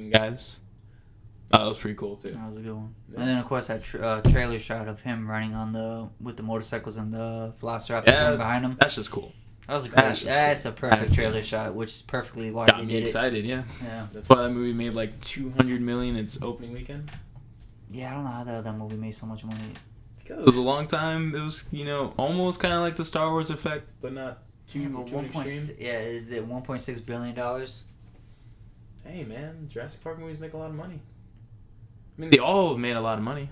guys. That was pretty cool too. That was a good one. Yeah. And then of course that trailer shot of him running with the motorcycles and the Velociraptors running behind him. That's just cool. That was a great. That's a perfect trailer shot, which is perfectly why Got they me did excited. Yeah. Yeah. That's why that movie made like $200 million its opening weekend. Yeah, I don't know how that movie made so much money. Because it was a long time. It was almost kind of like the Star Wars effect, but not too extreme. Yeah, it did $1.6 billion. Hey man, Jurassic Park movies make a lot of money. I mean, they all have made a lot of money.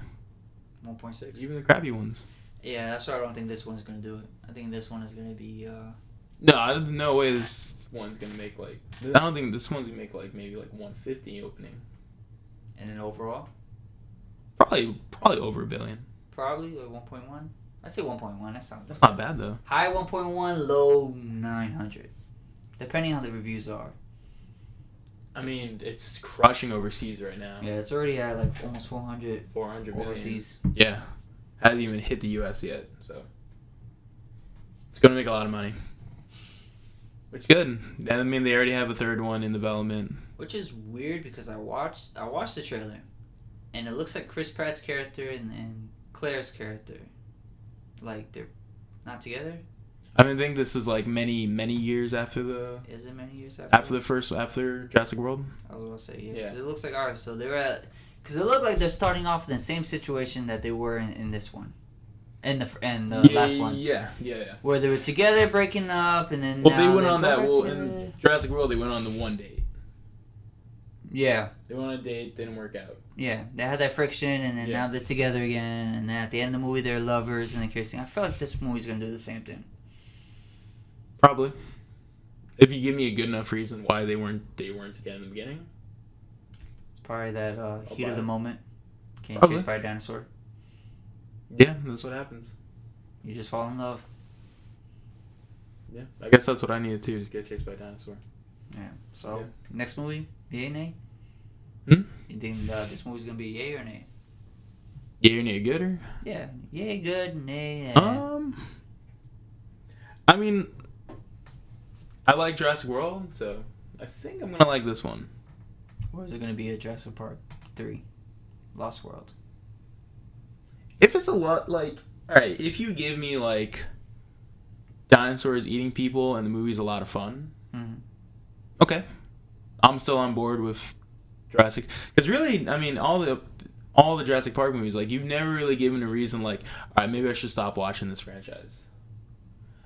1.6. Even the crappy ones. Yeah, that's why I don't think this one's gonna do it. I think this one is gonna be. No way this one's gonna make like. I don't think this one's gonna make like maybe like 150 opening. And then overall. Probably over $1 billion. Probably like 1.1. I'd say 1.1. That's not bad though. High 1.1, low 900, depending on how the reviews are. I mean, it's crushing overseas right now. Yeah, it's already at like almost 400 million overseas. Yeah, hasn't even hit the U.S. yet, so it's gonna make a lot of money. Which is good. I mean, they already have a third one in development. Which is weird because I watched the trailer, and it looks like Chris Pratt's character and Claire's character, like they're not together. I think this is like many years after the. Is it many years after Jurassic World? I was gonna say yeah. Because it looks like alright, so they're at. Because it looked like they're starting off in the same situation that they were in this one, and the last one. Yeah. Where they were together, breaking up, and then. Well, they went on that. Well, in Jurassic World, they went on the one date. Yeah. They went on a date, didn't work out. Yeah, they had that friction, and then now they're together again, and then at the end of the movie, they're lovers and they're kissing. I feel like this movie's gonna do the same thing. Probably. If you give me a good enough reason why they weren't together in the beginning. It's probably that heat of the moment. Getting chased by a dinosaur. Yeah, that's what happens. You just fall in love. Yeah, I guess that's what I needed too, is get chased by a dinosaur. Yeah. So next movie, yay, nay? You think this movie's gonna be yay or nay? Yay or nay, gooder? Yeah, yay, good, nay. I mean, I like Jurassic World, so I think I'm gonna like this one. Or is it gonna be a Jurassic Park 3, Lost World? If it's a lot like, all right, if you give me like dinosaurs eating people and the movie's a lot of fun, okay, I'm still on board with Jurassic. Because really, I mean, all the Jurassic Park movies, like, you've never really given a reason like, all right, maybe I should stop watching this franchise.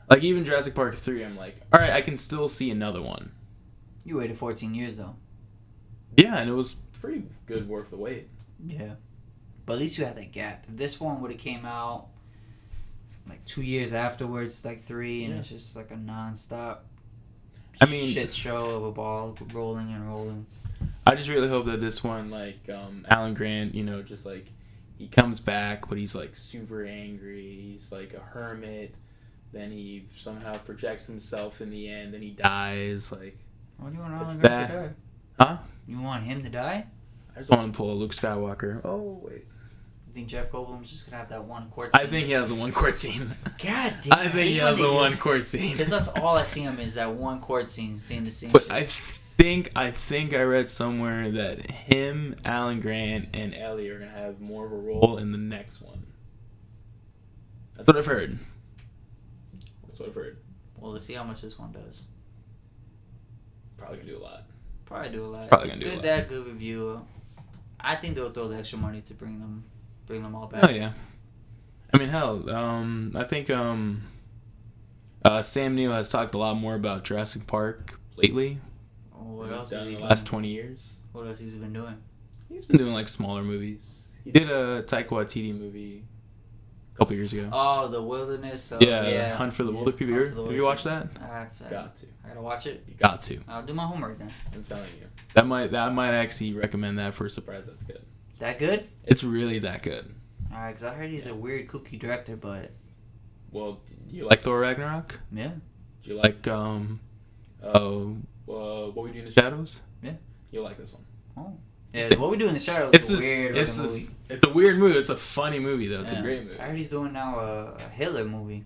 Like, even Jurassic Park 3, I'm like, all right, I can still see another one. You waited 14 years though. Yeah, and it was pretty good worth the wait. Yeah. But at least you had that gap. If this one would have came out like 2 years afterwards, like 3, and it's just like a non-stop shit show of a ball rolling and rolling. I just really hope that this one, like, Alan Grant, just like, he comes back, but he's like super angry. He's like a hermit. Then he somehow projects himself in the end, and he dies. Like, what do you want Alan Grant to die? Huh? You want him to die? I just want to pull a Luke Skywalker. Oh, wait. You think Jeff Goldblum's just going to have that one court scene? I think he has a one court scene. God damn. I think he has a one court scene. Because that's all I see him is that one court scene, seeing the same but shit. I think I read somewhere that him, Alan Grant, and Ellie are going to have more of a role in the next one. That's what I've heard. Well, let's see how much this one does. Probably going to do a lot. Probably do a lot. Probably it's gonna do good a lot. that good review. I think they'll throw the extra money to bring them all back. Oh yeah. I mean, hell, I think Sam Neill has talked a lot more about Jurassic Park lately. What else done has he in the been? last 20 years? What else he's been doing? He's been doing like smaller movies. He did a Taika Waititi movie a couple years ago. Oh, the Wilderness. Yeah, Hunt for the Wilder People. Have you watched that? Got to. I gotta watch it. You got to. I'll do my homework then. I'm telling you. That might actually recommend that for a surprise. That's good. That good? It's really that good. Alright, because I heard he's a weird, kooky director, but... Well, you like Thor Ragnarok? Yeah. Do you like, What We Do in the Shadows? Yeah. You'll like this one. Oh. Yeah, What We Do in the Shadows is a weird movie. It's a weird movie. It's a funny movie, though. It's a great movie. I heard he's doing now a Hitler movie.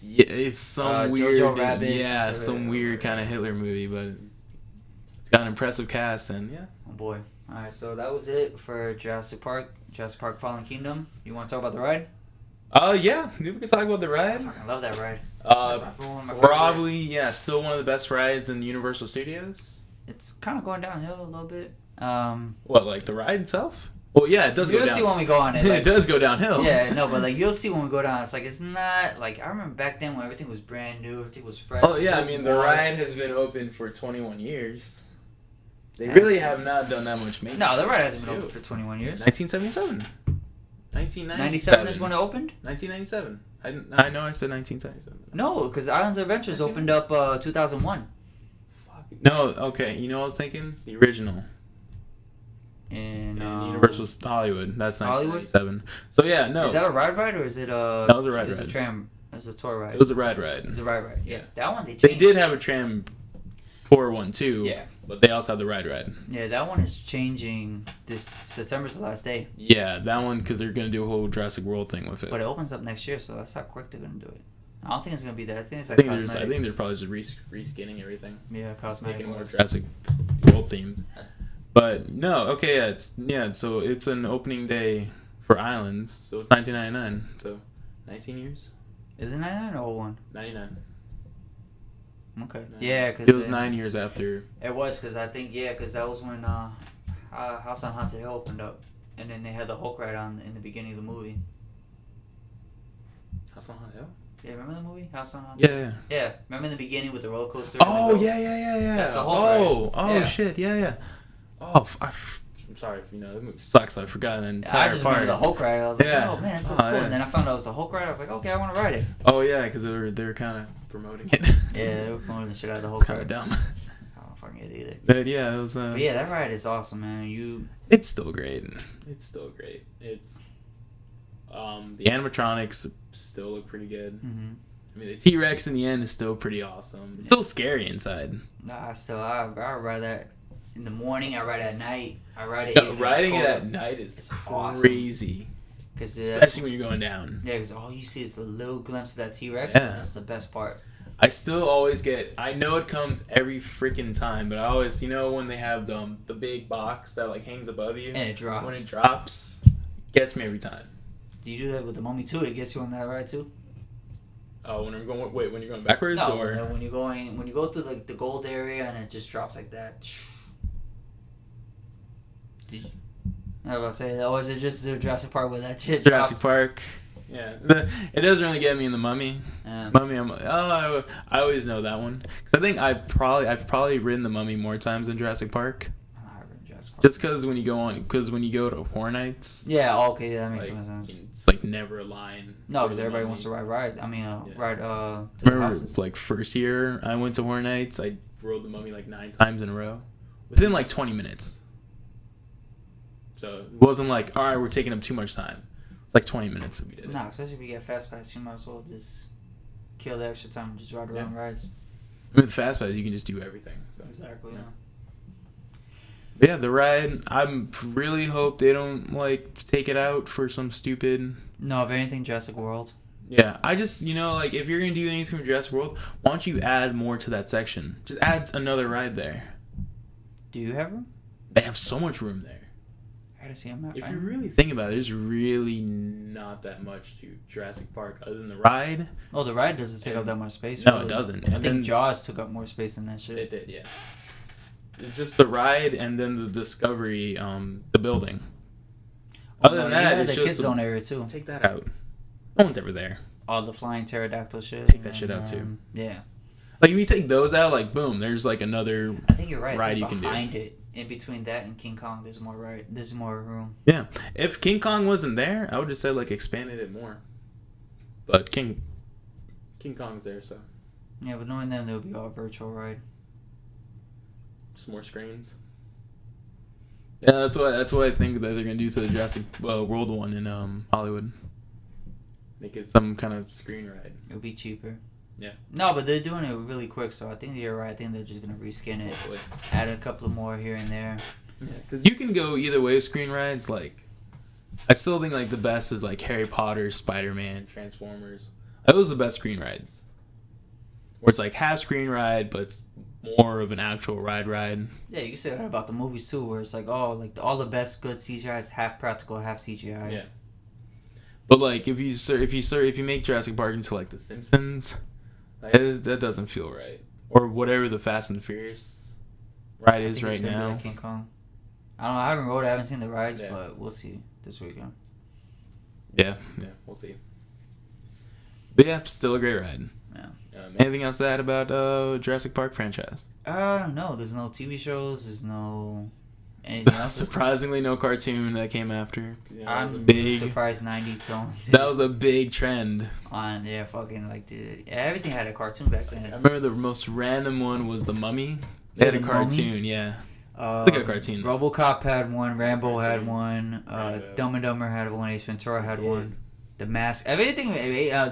Yeah, it's some weird... Jojo Rabbit. Yeah, some weird kind of Hitler movie, but it's got an impressive cast, and yeah. Oh, boy. Alright, so that was it for Jurassic Park Fallen Kingdom. You want to talk about the ride? Yeah, maybe we can talk about the ride. I fucking love that ride. Probably, yeah, still one of the best rides in Universal Studios. It's kind of going downhill a little bit. What, like the ride itself? Well, yeah, it does go down. You'll see when we go on it. Like, it does go downhill. Yeah, no, but like you'll see when we go down. It's like it's not like I remember back then when everything was brand new, everything was fresh. Oh yeah, I mean the ride has been open for 21 years. They really have not done that much maintenance. No, the ride hasn't been open for 21 years. 1977. 1997 is when it opened? 1997. I know I said 1977. No, because Islands of Adventures opened up 2001. Fuck. No, okay. You know what I was thinking? The original. In Universal Hollywood. That's 1997. So yeah, no. Is that a ride or is it a... That was a ride. It's a tram. It's a tour ride. It was a ride. It's a ride. Yeah. That one they changed. They did have a tram tour one too. Yeah. But they also have the ride. Yeah, that one is changing. This September's the last day. Yeah, that one because they're gonna do a whole Jurassic World thing with it. But it opens up next year, so that's how quick they're gonna do it. I don't think it's gonna be that. I think it's like I think they're probably just reskinning everything. Yeah, cosmetic. Making it more Jurassic World themed. But no, okay, so it's an opening day for Islands. So it's 1999. So 19 years. Is it 99 or 01? 99. Okay. 99. Yeah, because it was 9 years after. It was because I think because that was when House on Haunted Hill opened up, and then they had the Hulk ride on in the beginning of the movie. House on Haunted Hill. Yeah, remember the movie House on Haunted? Yeah. Remember in the beginning with the roller coaster? Oh yeah. That's the Hulk ride. Shit, yeah. Oh, I'm sorry, the movie sucks. I forgot the entire I just remember the Hulk ride. I was like, oh man, that's so cool. Yeah. And then I found out it was a Hulk ride. I was like, okay, I want to ride it. Oh yeah, because they were kind of promoting it. Yeah, they were promoting the shit out of the Hulk ride. Kind of dumb. I don't fucking get it either. But yeah, it was. But yeah, that ride is awesome, man. It's still great. It's the animatronics still look pretty good. Mm-hmm. I mean, the T-Rex in the end is still pretty awesome. It's still scary inside. Nah, I ride that in the morning. I ride at night. I ride it. No, riding it at night is crazy. Awesome. Especially when you're going down. Yeah, because all you see is the little glimpse of that T-Rex. Yeah. That's the best part. I still always I know it comes every freaking time, but I always, when they have the big box that like hangs above you. And it drops. When it drops, it gets me every time. Do you do that with the Mummy too? It gets you on that ride too? Oh, when you're going backwards? No, or? when you go through like the gold area and it just drops like that. I was about to say, or is it just the Jurassic Park where that shit Jurassic drops? Park. Yeah, it doesn't really get me in the Mummy. Mummy, I'm like, I always know that one because I think I've probably ridden the Mummy more times than Jurassic Park. Just because when you go to Horror Nights. Yeah. Okay. That makes sense. It's like never a line. No, because everybody wants to ride rides. I mean, ride. Remember, like first year I went to Horror Nights, I rode the Mummy like 9 times in a row, within like 20 minutes. So it wasn't like, all right, we're taking up too much time. It's like 20 minutes that we did. No, especially if you get fast pass, you might as well just kill the extra time and just ride around rides. With fast pass, you can just do everything. So. Exactly. Yeah. Yeah, the ride, I really hope they don't, take it out for some stupid... No, if anything, Jurassic World. Yeah, I just, if you're going to do anything from Jurassic World, why don't you add more to that section? Just add another ride there. Do you have room? They have so much room there. I gotta see a map. If you really think about it, there's really not that much to Jurassic Park other than the ride. Oh, the ride doesn't take up that much space. No, really. It doesn't. I think Jaws took up more space than that shit. It did, yeah. It's just the ride and then the Discovery, the building. Other than you that, had it's the just kids zone area too. Take that out. No one's ever there. All the flying pterodactyl shit. Take that shit out too. Yeah. Like if you take those out, like boom, there's like another. I think you're right. Ride you can do. Behind it, in between that and King Kong, there's more There's more room. Yeah. If King Kong wasn't there, I would just say like expanded it more. But King Kong's there, so. Yeah, but knowing them, there would be all virtual ride. Just more screens. Yeah, that's what I think that they're gonna do to the Jurassic World one in Hollywood. Make it some kind of screen ride. It would be cheaper. Yeah. No, but they're doing it really quick, so I think you're right. I think they're just gonna reskin it, Hopefully. add a couple more here and there. Yeah, because you can go either way with screen rides. Like, I still think like the best is like Harry Potter, Spider-Man, Transformers. Those are the best screen rides. Where it's like half screen ride, but it's more of an actual ride. Yeah, you can say that about the movies too, where it's like, oh, like all the best good CGI is half practical, half CGI. Yeah. But like if you make Jurassic Park into like The Simpsons, like, that doesn't feel right. Or whatever the Fast and Furious ride is right now. King Kong. I don't know. I haven't rode it. I haven't seen the rides, but we'll see this weekend. Yeah, we'll see. But yeah, still a great ride. Yeah. Anything else to add about Jurassic Park franchise? No. There's no TV shows. There's no anything else. Surprisingly, no cartoon that came after. You know, I'm surprised 90s don't. That was a big trend. Fucking like everything had a cartoon back then. I remember the most random one was The Mummy. They had a cartoon, Mummy? Yeah. Like a cartoon. RoboCop had one. Rambo had one. Dumb and Dumber had one. Ace Ventura had one. The Mask. Everything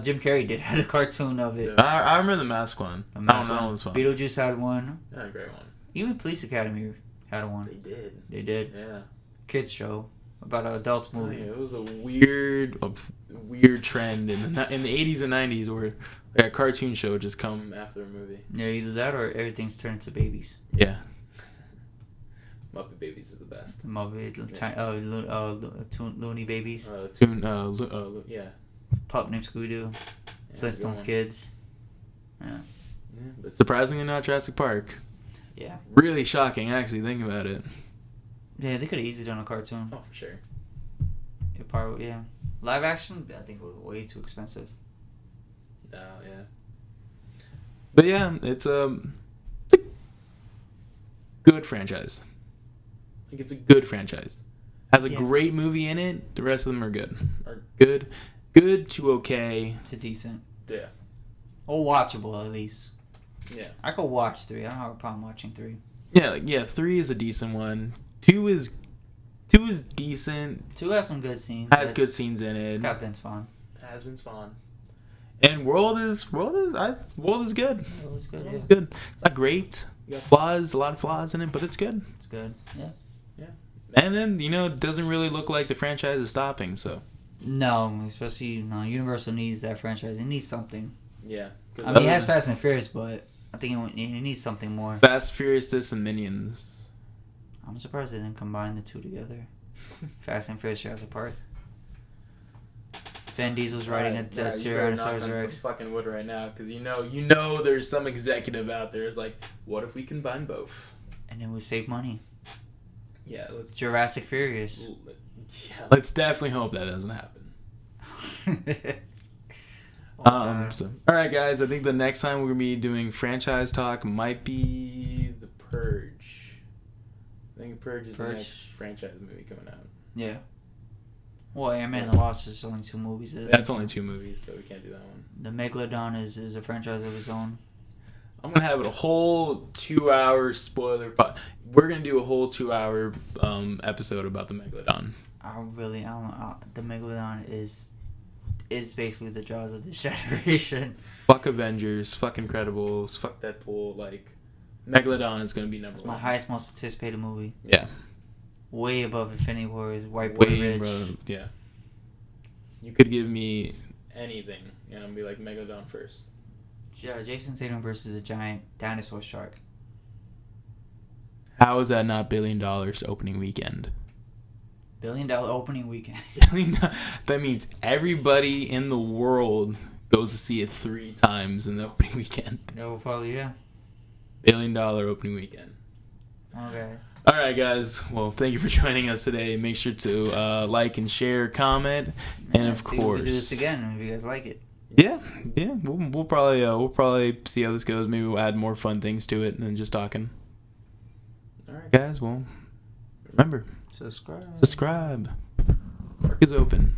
Jim Carrey did had a cartoon of it. I remember the Mask one. The Mask one. Was fun. Beetlejuice had one. Yeah, a great one. Even Police Academy had one. They did. Yeah. Kids show about an adult movie. Yeah, it was a weird trend in the 80s and 90s where like, a cartoon show would just come after a movie. Yeah, either that or everything's turned into babies. Yeah. Muppet Babies is the best. Muppet, Looney Babies. Yeah. Pup named Scooby-Doo. Flintstones Kids. Yeah. But surprisingly not Jurassic Park. Yeah. Really shocking, actually, think about it. Yeah, they could have easily done a cartoon. Oh, for sure. It probably, yeah. Live action, I think it was way too expensive. No, yeah. But yeah, it's a good franchise. I think it's a good franchise. Has a great movie in it. The rest of them are good. Are good to okay. To decent. Yeah. Or watchable, at least. Yeah. I could watch 3. I don't have a problem watching 3. Yeah, 3 is a decent one. 2 is decent. 2 has some good scenes. Has good scenes in it. It's got Vince Vaughn. Has Vince Vaughn. And World is good. It was good. It's good. It's not great. You got flaws, a lot of flaws in it, but it's good. It's good. Yeah. And then, it doesn't really look like the franchise is stopping, so. No, especially, Universal needs that franchise. It needs something. Yeah. I mean, it has Fast and Furious, but I think it needs something more. Fast, Furious, this, and Minions. I'm surprised they didn't combine the two together. Fast and Furious, Jurassic Park. Vin Diesel's riding a Tyrannosaurus Rex. Some fucking wood right now, because you know there's some executive out there is like, what if we combine both? And then we save money. Yeah, let's. Jurassic Furious. Yeah, let's definitely hope that doesn't happen. All right, guys. I think the next time we're gonna be doing franchise talk might be The Purge. I think Purge is the next franchise movie coming out. Yeah. Well, Ant-Man and the Wasp is only 2 movies. That's only 2 movies, so we can't do that one. The Megalodon is a franchise of its own. I'm gonna have a whole 2-hour spoiler. We're gonna do a whole 2-hour episode about the Megalodon. I don't know. The Megalodon is basically the Jaws of this generation. Fuck Avengers. Fuck Incredibles. Fuck Deadpool. Like, Megalodon is gonna be number 1. It's my highest, most anticipated movie. Yeah. Way above Infinity Wars, White Boy Ridge. Bro, yeah. You could give me anything, and I'll be like Megalodon first. Yeah, Jason Statham versus a giant dinosaur shark. How is that not $1 billion opening weekend? $1 billion opening weekend. That means everybody in the world goes to see it 3 times in the opening weekend. No, probably, yeah. $1 billion opening weekend. Okay. All right, guys. Well, thank you for joining us today. Make sure to like and share, comment, and of course, we'll do this again if you guys like it. Yeah. We'll probably see how this goes. Maybe we'll add more fun things to it than just talking. All right, guys. Well, remember, subscribe. Mark is open.